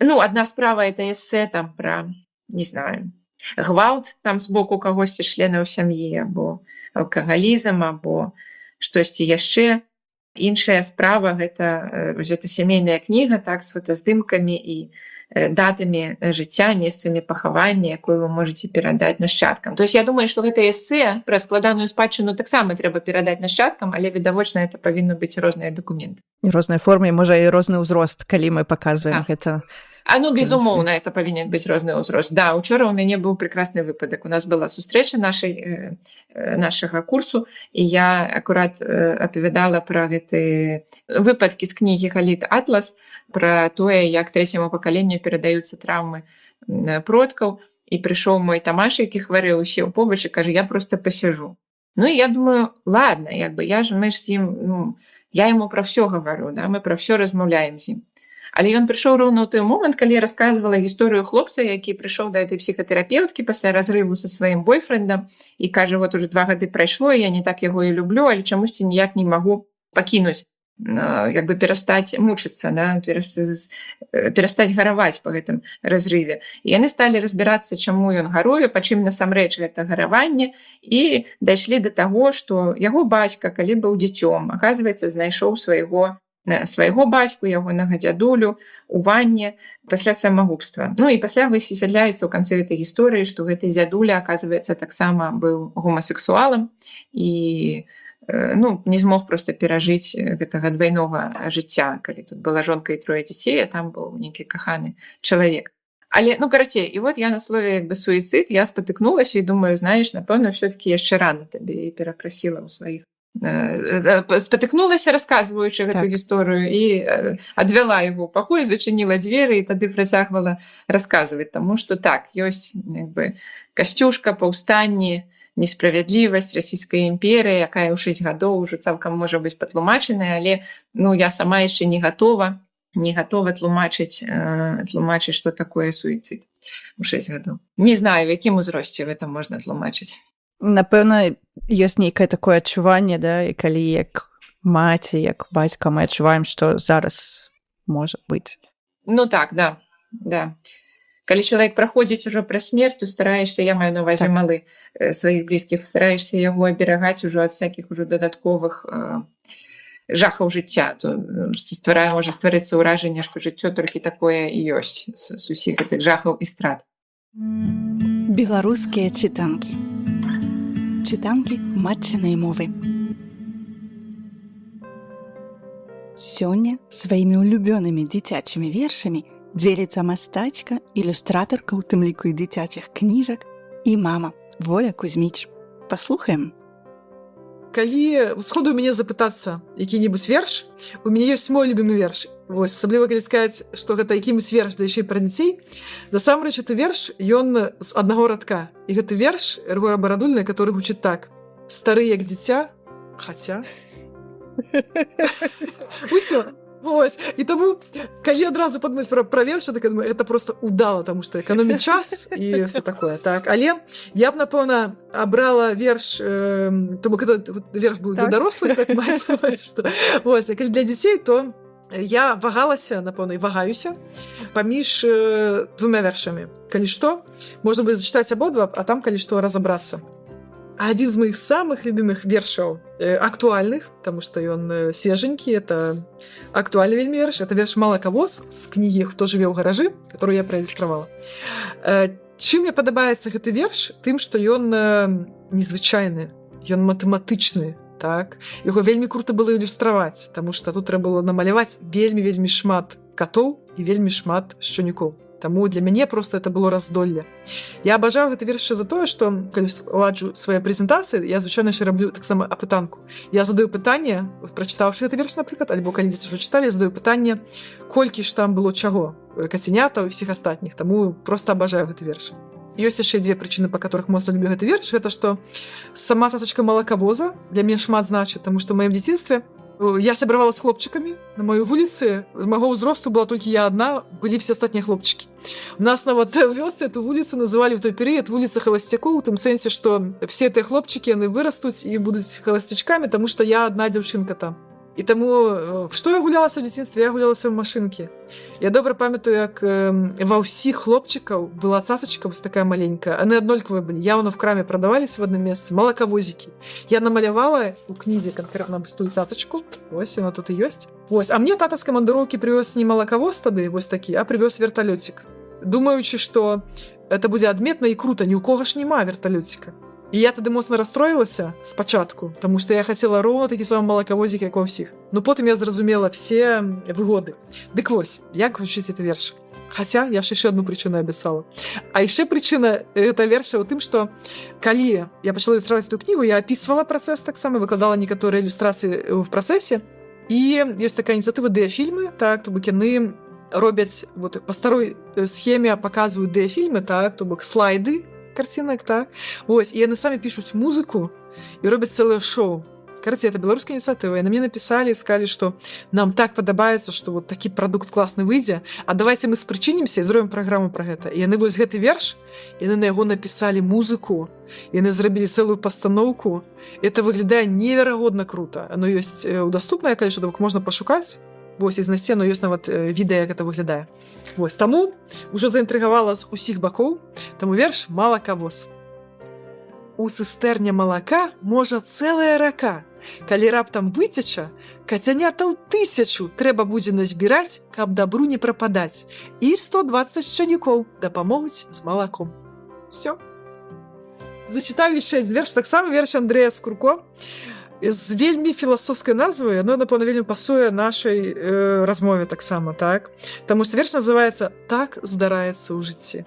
S3: Ну, адна справа — это эсэ там пра, не знаю, гвалт там з боку кагосьці членаў сям'і, або алкагалізм, або штосьці яшчэ. Іншая справа гэта сямейная кніга, так, з фотаздымкамі і датамі жыцця, месцамі пахавання, якую вы можете перадаць нашчадкам. То есть я думаю, што гэта эсэ пра складаную спадчыну таксама трэба перадаць нашчадкам, але відавочна это павінны быць розныя дакументы.
S1: І рознай формы, можа і розны ўзрост, калі мы паказваем гэта.
S3: Безумоўна, это павінен быць розны ўзрост. Да, учора ў мяне быў прекрасны выпадак. У нас была сустрэча нашага курсу, і я акурат апавядала пра гэты выпадкі з кнігі Галіт Атлас, пра тое, як трэцяму пакаленню перадаюцца траўмы продкаў. І прыйшоў мой Тамаш, які хварэў, сеў побач і кажа, я просто пасяжу. Ну, і я думаю, ладно, мы ж з ім, я яму пра ўсё гавару, да, мы пра ўсё размаўляем з ім. Але ён прыйшоў роўна ў той момант, калі я расказвала гісторыю хлопца, які прыйшоў да этой псіхатэрапеўткі пасля разрыву са сваім бойфрэндам і кажа, вот уже 2 гады прайшло, я не так яго і люблю, але чамусьці ніяк не магу пакінуць, перастаць мучыцца, да, перастаць гараваць па гэтым разрыве. І яны сталі разбірацца, чаму ён гаруе, па чым насамрэч гэта гараванне, і дайшлі да таго, што яго бацька, калі быў дзіцём, аказваецца, знайшоў свайго бацьку, ягонага дзядулю у ванне пасля самагубства. Ну і пасля высвятляецца ў канцы гэтай гісторыі, што гэты дзядуля, аказваецца, таксама быў гомасексуалам і не змог просто перажыць гэтага двайнога жыцця, калі тут была жонка і 3 дзяцей, а там быў нейкі каханы чалавек. Але, карацей, і вот я на слове суіцыд, я спатыкнулася і думаю, знаеш, напэўна, ўсё-такі яшчэ рана табе, і перапрасіла ў сваіх спатыкнулася, расказваючы гэту гісторыю, і адвяла яго ў пакой, зачыніла дзверы і тады працягвала расказваць, таму што так, ёсць касцюшка, паўстанні, несправядлівасць расійскай імперыі, якая ў 6 гадоў ужо цалкам можа быць патлумачаная, але я сама яшчэ не гатова тлумачыць, што такое суіцыд у 6 гадоў. Не знаю, в якім узросце гэта можна тлумачыць.
S1: Напэўна, ёсць нейкае такое адчуванне, да, і калі як маці, як бацька мы адчуваем, што зараз можа быць.
S3: Ну так, да. Калі чалавек праходзіць ужо праз смерць, то стараешся, я маю на ўвазе малы сваіх блізкіх, стараешся яго аберагаць ужо ад всякіх ужо дадатковых жахаў жыцця. То можа стварыцца ўражанне, што жыццё толькі такое і ёсць з усіх гэтых жахаў і страт.
S1: Беларускія чытанкі. Чытанкі матчынай мовы. Сёння сваімі улюбёнымі дзіцячымі вершамі дзеліцца мастачка, ілюстратарка, у тым ліку і дзіцячых кніжак, і мама Воля Кузьміч. Паслухаем.
S4: Калі сходу ў мяне запытацца які-небудзь верш, у мяне ёсць мой любімы верш. Вось, асабліва калі сказаць, што гэта які-небудзь верш, да яшчэ і пра дзяцей. Насамрэч, гэты верш, ён з аднаго радка. І гэты верш Рыгора Барадульна, который гучыць так: стары як дзіця, хаця. Усё. Вось. І таму, калі адразу падумаць пра верш, так, это просто удала, таму што эканоміць час і все такое. Так. Але я б, напэўна, абрала верш, тому верш быў для дарослых, так маецца, што вось, калі для дзяцей, то я вагалася, напэўна, і вагаюся паміж 2 вершамі. Калі што, можна будзе зачытаць абодва, а там, калі што, разабрацца. Адзін з моих самых любимых вершаў, актуальных, таму што ён свеженькі, это актуальны вельмі верш, это верш «Малакавоз» з кнігі «Хто жыве ў гаражы», которую я праілюстравала. Чым мне падабаецца гэты верш? Тым, што ён незвычайны, ён матэматычны, так? Яго вельмі крута было ілюстраваць, таму што тут трэба было намаляваць вельмі шмат катоў і вельмі шмат шчанюкоў. Таму для мяне просто это было раздолле. Я абажаю гэты верш за тое, што калі ладжу свае прэзентацыі, я звычайна яшчэ раблю таксама апытанку. Я задаю пытанне, прачытаўшы гэты верш, напрыклад, альбо калі дзеці ўжо чыталі, задаю пытанне, колькі ж там было чаго, кацянятаў і ўсіх астатніх. Таму просто абажаю гэты верш. Ёсць яшчэ 2 прычыны, па которых моцна люблю гэты верш. Гэта што сама цацачка малакавоза для мяне шмат значыць, таму што ў маім дзяцінстве я сябравала з хлопчыкамі. На маёй вуліцы маго ўзросту была толькі я адна, былі все астатнія хлопчыкі. У нас нават у вёсцы эту вуліцу называлі ў той перыяд вуліца халасцякоў, у тым сэнсе, што все тыя хлопчыкі яны вырастуць і будуць халасцячкамі, таму што я адна дзяўчынка там. І таму што я гулялася ў дзяцінстве, я гулялася ў машынкі. Я добра памятаю, як ва ўсіх хлопчыкаў была цацачка вось такая маленькая, яны аднолькавыя былі, явно в краме прадаваліся в адным месцы, малакавозікі. Я намалявала у кнізе канкрэтна тую цацачку, вось яна тут і ёсць. Вось, а мне тата з камандыроўкі прывёз не малакавоз тады, вось такі, а прывёз верталёцік, думаючы, што это будзе адметна і крута, ні ў кога ж няма верталёціка. І я тады моцна расстроілася спачатку, таму што я хацела роўна такі самы малакавозік, як ва ўсіх. Но потым я зразумела все выгоды. Дык вось, як вучыць гэты верш? Хаця я ж яшчэ адну прычыну абяцала. А яшчэ прычына гэта верша ў тым, што калі я пачала ілюстраваць ту кнігу, я апісвала працэс таксама, выкладала некаторыя ілюстрацыі ў працэсе. І ёсць такая ініцыятыва дыяфільмы, так, то бок яны робяць вот, па старой схеме паказваюць дыяфільмы, так, то бок слайды карцінак, так. Вось, і яны самі пішуць музыку і робяць цэлае шоу. Караце, это беларуская ініцыятыва. Яны мне напісалі, сказалі, што нам так падабаецца, што вот такі прадукт класны выйдзе, а давайце мы спрычынімся і зробім праграму пра гэта. І яны вось гэты верш, яны на яго напісалі музыку, яны зрабілі цэлую пастаноўку. Это выглядае неверагодна крута. Оно ёсць доступнае, калі што можна пашукаць. Вось, і знайсці, но ёсць нават відэа, як гэта выглядае. Вось, таму ўжо заінтрыгавала з усіх бакоў, таму верш «Малакавоз». У цыстэрне малака можа цэлая рака. Калі раптам выцеча, кацянятаў 1000 трэба будзе назбіраць, каб дабру не прападаць. І 120 шчанюкоў дапамогуць з малаком. Всё. Зачытаю яшчэ верш, таксама верш Андрэя Скурко. З вельмі філасофскай назвай, яно, напэўна, вельмі пасуе нашай размове таксама, так? Таму што верш называецца «Так здараецца ў жыцці».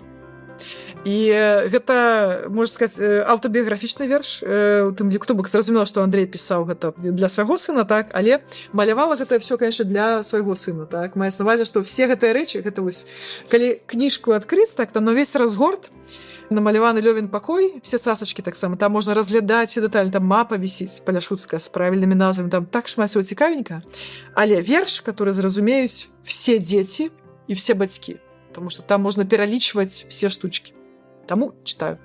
S4: І гэта, можна сказаць, аўтабіяграфічны верш, у тым ліку, бок зразумела, што Андрэй пісаў гэта для свайго сына, так? Але малявала гэта ўсё, канешне, для свайго сына, так? Маецца на ўвазе, што ўсе гэтыя рэчы, гэта вось, калі кніжку адкрыць, так, там на ўвесь разгорт намаляваны Лёвін пакой, все цацачкі таксама, там можна разглядаць все дэталі, там мапа вісіць паляшуцкая з правільнымі назвамі, там так шмат всего цікавенька. Але верш, который зразумеюць все дзеці і все бацькі, потому что там можна пералічваць все штучкі. Таму читаю.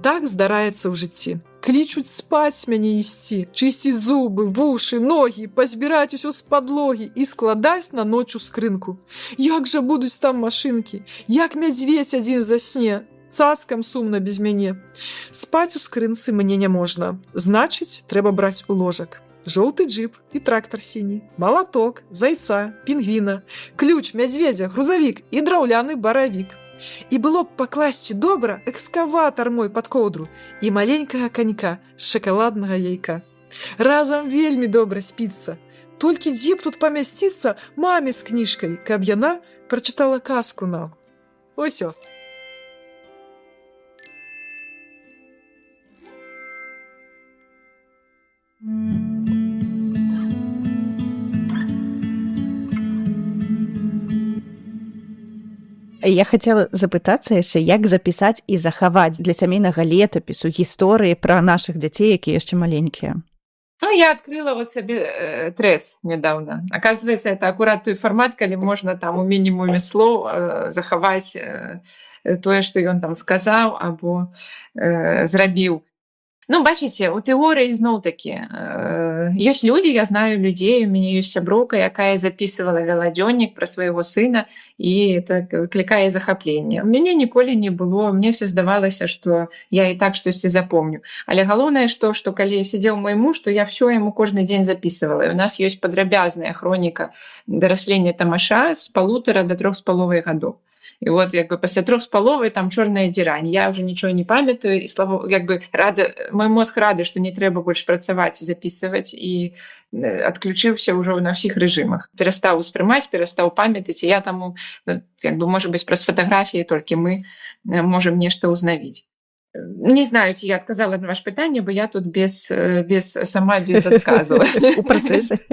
S4: Так здараецца ў жыцці. Клічуць спаць мяне ісці, чысціць зубы, вушы, ногі, пазбіраць усё з падлогі і складаць на ночу скрынку. Як жа будуць там машынкі? Як мядзведзь адзін засне? Цацкам сумна без мяне. Спаць у скрынцы мне не можна. Значыць, трэба браць у ложак. Жоўты джип і трактор сіні, малаток, зайца, пінгвіна, ключ, мядзведзя, грузавік і драўляны баравік. І было б пакласці добра экскаватар мой пад коўдру і маленькага канька з шакаладнага яйка. Разам вельмі добра спіцца. Толькі дзе б тут памясціцца маме з кніжкай, каб яна прачытала казку нам. Усё.
S1: Я хацела запытацца яшчэ, як запісаць і захаваць для сямейнага летапісу гісторыі пра нашых дзяцей, якія яшчэ маленькія.
S3: Ну, я открыла вот себе трец недавно. Оказывается, это аккурат той формат, калі можна там у мінімуме слоў захаваць тое, што ён там сказаў або зрабіў. Ну, бачыце, у тэорыі зноў-такі ёсць людзі, я знаю людзей, у мяне ёсць сяброўка, якая записывала веладзённік пра свайго сына, і это выклікае захапленне. У мяне ніколі не было, мне все здавалася, што я і так штосьці запомню. Але галоўнае, што калі сядзеў мой муж, то я все яму кожны дзень записывала. І у нас ёсць падрабязная хроніка дараслення Тамаша з 1,5 до 3,5 гадоў. І вот як бы пасля 3,5 там чорная дзірань. Я ўжо нічого не памятаю, і слава, як бы рада, мой мозг рады, што не трэба больш працаваць, записываць, і адключыўся ўжо на ўсіх рэжымах. Перастаў успрымаць, перастаў памятаць, і я таму, як бы, можа быць, праз фатаграфіі толькі мы можам нешта ўзнавіць. Не знаю, ці я адказала на ваше пытанне, бо я тут сама без адказу.
S1: У працэсе.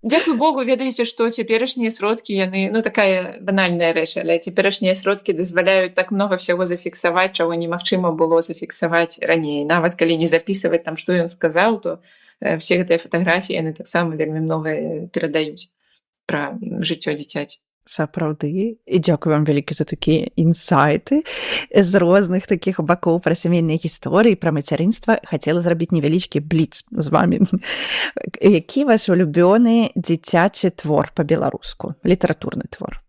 S3: Дзякуй Богу, ведаеце, што цяперашнія сродкі, яны, ну, такая банальная рэч, але цяперашнія сродкі дазваляюць так много всяго зафіксаваць, чаго немагчыма было зафіксаваць раней. Нават калі не записываць там, што ён сказаў, то все гэтыя фатаграфіі, яны таксама вельмі много перадаюць пра жыццё дзіцяці.
S1: Сапраўды. І дзякую вам вялікі за такія інсайты з розных такіх бакоў пра сямейныя гісторыі, пра мацярынства. Хацела зрабіць невялічкі бліц з вамі. Які ваш улюбёны дзіцячы твор па-беларуску, літаратурны твор?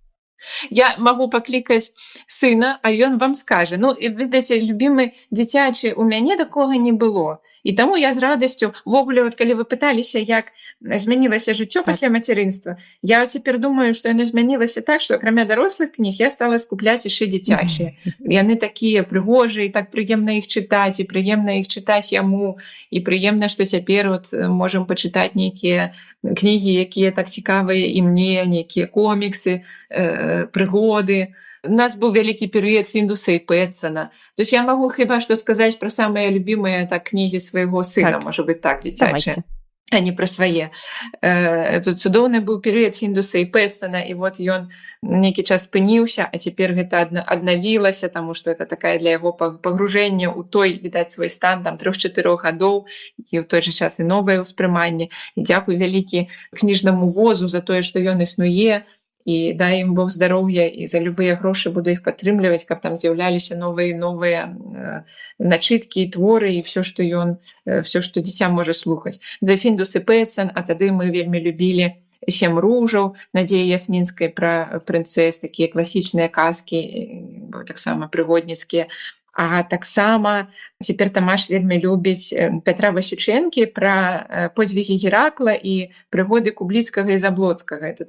S3: Я магу паклікаць сына, а ён вам скажа. Ну, ведаеце, любімы дзіцячы, у мяне такога не было. І таму я з радасцю, ввогуле, от калі вы пыталіся, як змянілася жыццё пасля мацярынства, я цяпер думаю, што яно змянілася так, што акрамя дарослых кніг я стала скупляць яшчэ дзіцячыя. Яны такія прыгожыя, і так прыемна іх чытаць, і прыемна іх чытаць яму, і прыемна, што цяпер от можам пачытаць нейкія кнігі, якія так цікавыя і мне, нейкія коміксы, прыгоды. У нас быў вялікі перыяд Фіндуса і Пэтсона. То есть я магу хіба што сказаць пра самыя любімыя так кнігі свайго сына, можа быць так, дзіцячыя, а не пра свае. Тут цудоўны быў перыяд Фіндуса і Пэтсона, і вот ён нейкі час спыніўся, а цяпер гэта аднавілася, таму што это такая для яго пагружэнне ў той, відаць, свой стан там 3-4 гадоў, і ў той жа час і новае ўспрыманне. І дзякуй вялікі кніжнаму возу за тое, што ён існуе, і дай ім Бог здароўя, і за любыя грошы буду іх падтрымліваць, каб там з'яўляліся новыя і новыя начыткі і творы, і все, што дзіця можа слухаць. Да Фіндус і Пэтсон, а тады мы вельмі любілі «Сем ружаў» Надзеі Ясмінскай пра прынцэс, такія класічныя казкі, таксама прыгодніцкія. А таксама цяпер Тамаш вельмі любіць Пятра Васючэнкі пра подзвігі Геракла і прыгоды Кубліцкага і Заблоцкага. Это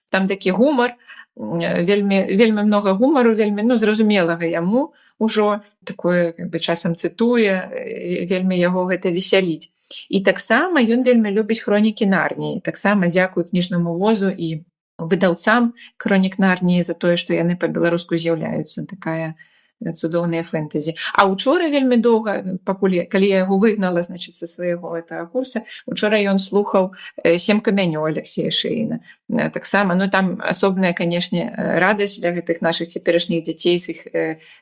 S3: там такі гумар, вельмі многа гумару, вельмі зразумелага яму ўжо, такое часам цытуе, вельмі яго гэта весяліць. І таксама ён вельмі любіць хронікі Нарніі. Таксама дзякую кніжнаму возу і выдаўцам хронік Нарніі за тое, што яны па-беларуску з'яўляюцца. Такая цудоўныя фэнтэзі. А учора вельмі доўга, пакуль, калі я яго выгнала, значыць, са свайго гэтага курса, учора ён слухаў «Сем камянёў» Алексея Шэйна. Таксама, там асобная, канешне, радасць для гэтых нашых цяперашніх дзяцей з іх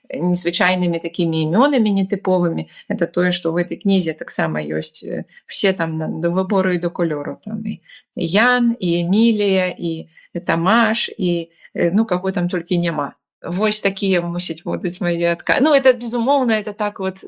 S3: незвычайнымі такімі імёнамі нетыповымі. Это тое, што ў гэтай кнізе таксама ёсць все там до выбору і до кольору. Там і Ян, і Эмілія, і Тамаш, і каго там толькі няма. Вось такія мусяць будуць мае адказы. Это, безумоўна, это так вот,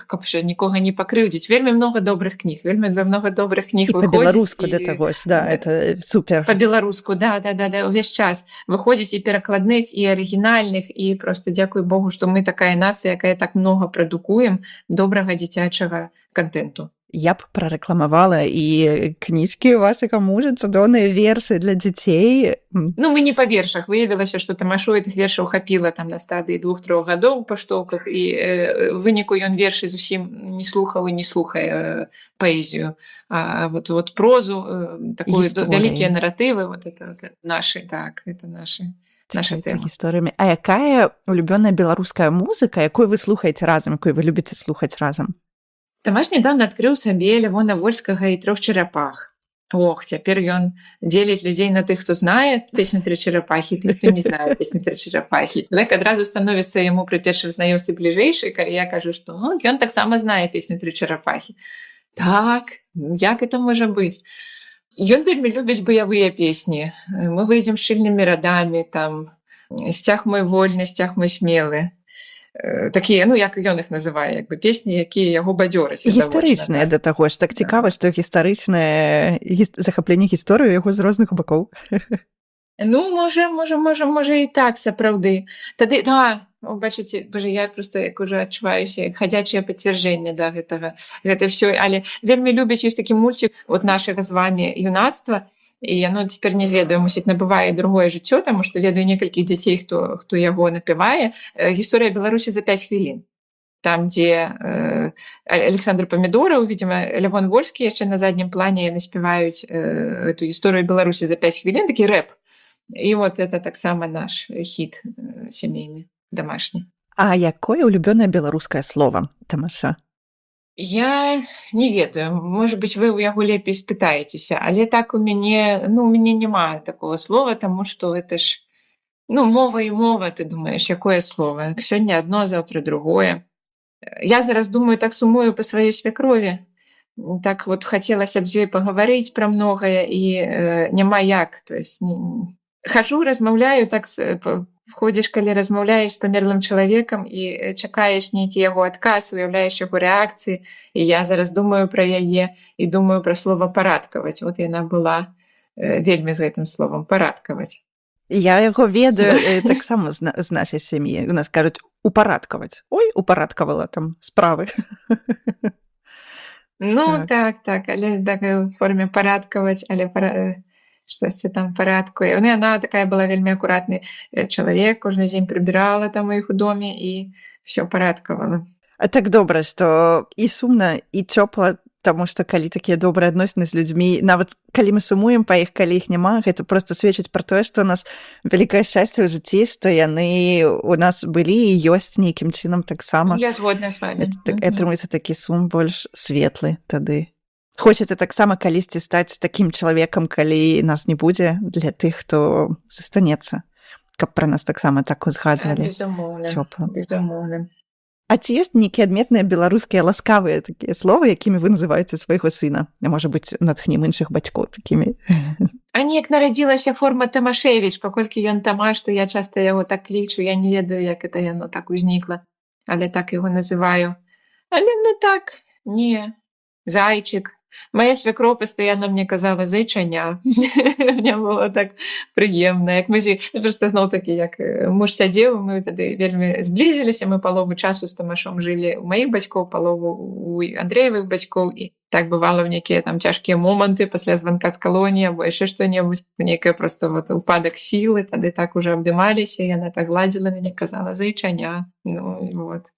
S3: каб нікога не пакрыўдзіць. Вельмі многа добрых кніг, вельмі многа добрых кніг выходзіць.
S1: І па-беларуску да таго ж, да, это супер.
S3: Па-беларуску, да, увесь час выходзіць і перакладных, і арыгінальных, і проста дзякуй Богу, што мы такая нацыя, якая так многа прадукуем добрага дзіцячага контенту.
S1: Я б прарэкламавала і кніжкі вашага мужа, цудоўныя вершы для дзяцей.
S3: Мы не па вершах. Выявілася, што Тамашу гэтых вершаў хапіла там на стадыі 2-3 гадоў у паштоўках, і выніку ён вершы зусім не слухаў і не слухае паэзію. А вот прозу, такую вялікія наратывы, вот это нашы, так, это наша тэма.
S1: Гісторыямі. А якая улюбёная беларуская музыка, якую вы слухаеце разам, якую вы любіце слухаць разам?
S3: Тамаш недавно адкрыў сабе Лявона Вольскага і 3 чарапах. Цяпер ён дзеліць людзей на тых, хто знае песню 3 чарапахі, тых, хто не знае песню 3 чарапахі. Так адразу становіцца яму пры першым знаёмстве бліжэйшай, калі я кажу, што ён таксама знае песню 3 чарапахі. Так, як это можа быць? Ён вельмі любіць баявыя песні. Мы выйдзем шчыльнымі радамі, там «Сцяг мой вольны, сцяг мой смелы». Такія, як ён іх называе, песні, якія яго бадзёраць.
S1: Гістарычныя да таго ж, так цікава, што гістарычнае захапленне гісторыю яго з розных бакоў.
S3: Можа і так, сапраўды. Тады, бачыце, я проста як ужо адчуваюся, хадзячае пацвярджэнне да гэтага. Гэта ўсё, але вельмі любіць, ёсць такі мульцік от нашага з вамі юнацтва, і яно цяпер не ведаю, мусіць набывае другое жыццё, таму што ведаю некалькіх дзяцей, хто яго напявае. Гісторыя Беларусі за 5 хвілін. Там, дзе Александр Памідораў, видимо, Лявон Вольскі яшчэ на заднім плане яны спяваюць эту гісторыю Беларусі за 5 хвілін, такі рэп. І вот это таксама наш хіт сямейны, домашні.
S1: А якое улюбёнае беларускае слова, Тамаша?
S3: Я не ведаю, может быть, вы у яго лепей спытаецеся, але так у мяне няма такого слова, таму што это ж, мова і мова, ты думаеш, якое слово? Сёння адно, заўтра другое. Я зараз думаю, так сумую па сваёй свякрові. Так вот хацелася б з ёй пагаварыць пра многае, і няма як, то есть Хожу, размаўляю, так ходзіш, калі размаўляеш з памерлым чалавекам і чакаеш нейкі яго адказ, уяўляеш яго рэакцыі. І я зараз думаю пра яе і думаю пра слова «парадкаваць». Вот яна была вельмі з гэтым словам «парадкаваць».
S1: Я яго ведаю таксама з нашай сям'і. У нас кажуць «упарадкаваць». Ой, упарадкавала там справы.
S3: Ну, так, але так у форме «парадкаваць», але штосьці там парадкуе. Яна такая была вельмі акуратны чалавек, кожны дзень прыбірала там у іх у доме і ўсё парадкавала.
S1: А так добра, што і сумна, і цёпла, таму што калі такія добрыя адносіны з людзьмі, нават калі мы сумуем па іх, калі іх няма, гэта проста сведчыць пра тое, што ў нас вялікае шчасце ў жыцці, што яны у нас былі і ёсць нейкім чынам таксама.
S3: Я згодна з вами.
S1: Атрымаецца такі сум больш светлы тады. Хочаце таксама калісьці стаць такім чалавекам, калі нас не будзе, для тых, хто застанецца, каб пра нас таксама так узгадвалі.
S3: Безумоўна.
S1: А ці ёсць нейкія адметныя беларускія ласкавыя такія словы, якімі вы называеце свайго сына? Можа быць, натхнім іншых бацькоў такімі.
S3: А неяк нарадзілася форма Тамашевіч, паколькі ён Тамаш, то я часта яго так клічу, я не ведаю, як это яно так узнікла, але так яго называю. Але ну так, не, зайчык. Моя свекро постоянно мне казала «зайчаня». Мне было так прыемна. Як мы просто зноў-такі, як муж сядзеў, мы тады вельмі зблізіліся, мы палову часу з Тамашом жылі у маіх бацькоў, палову у Андрэевых бацькоў, і так бывала ў нейкія там цяжкія моманты пасля званка з калоніі або яшчэ што-небудзь, нейкая просто вот упадак сілы, тады так уже абдымаліся, яна так гладзіла мяне, казала «зайчаня». Ну, вот.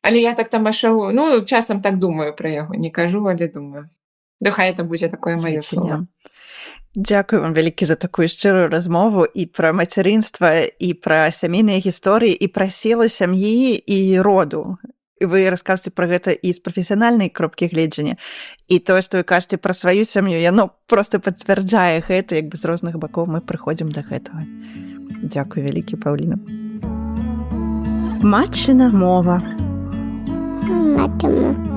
S3: Але я так Тамашоў, ну, часам так думаю пра яго, не кажу, але думаю. Хай это будзе такое маё слово.
S1: Дзякую вам вялікі за такую шчырую размову і пра мацярынства, і пра сямейныя гісторыі, і пра сілу сям'і і роду. Вы расказваеце пра гэта і з прафесіянальнай кропкі гледжання, і тое, што вы кажаце пра сваю сям'ю, яно проста пацвярджае гэта, як бы з розных бакоў мы прыходзім да гэтага. Дзякуй вялікі, Паўліна. Матчына мова.
S2: Матчына.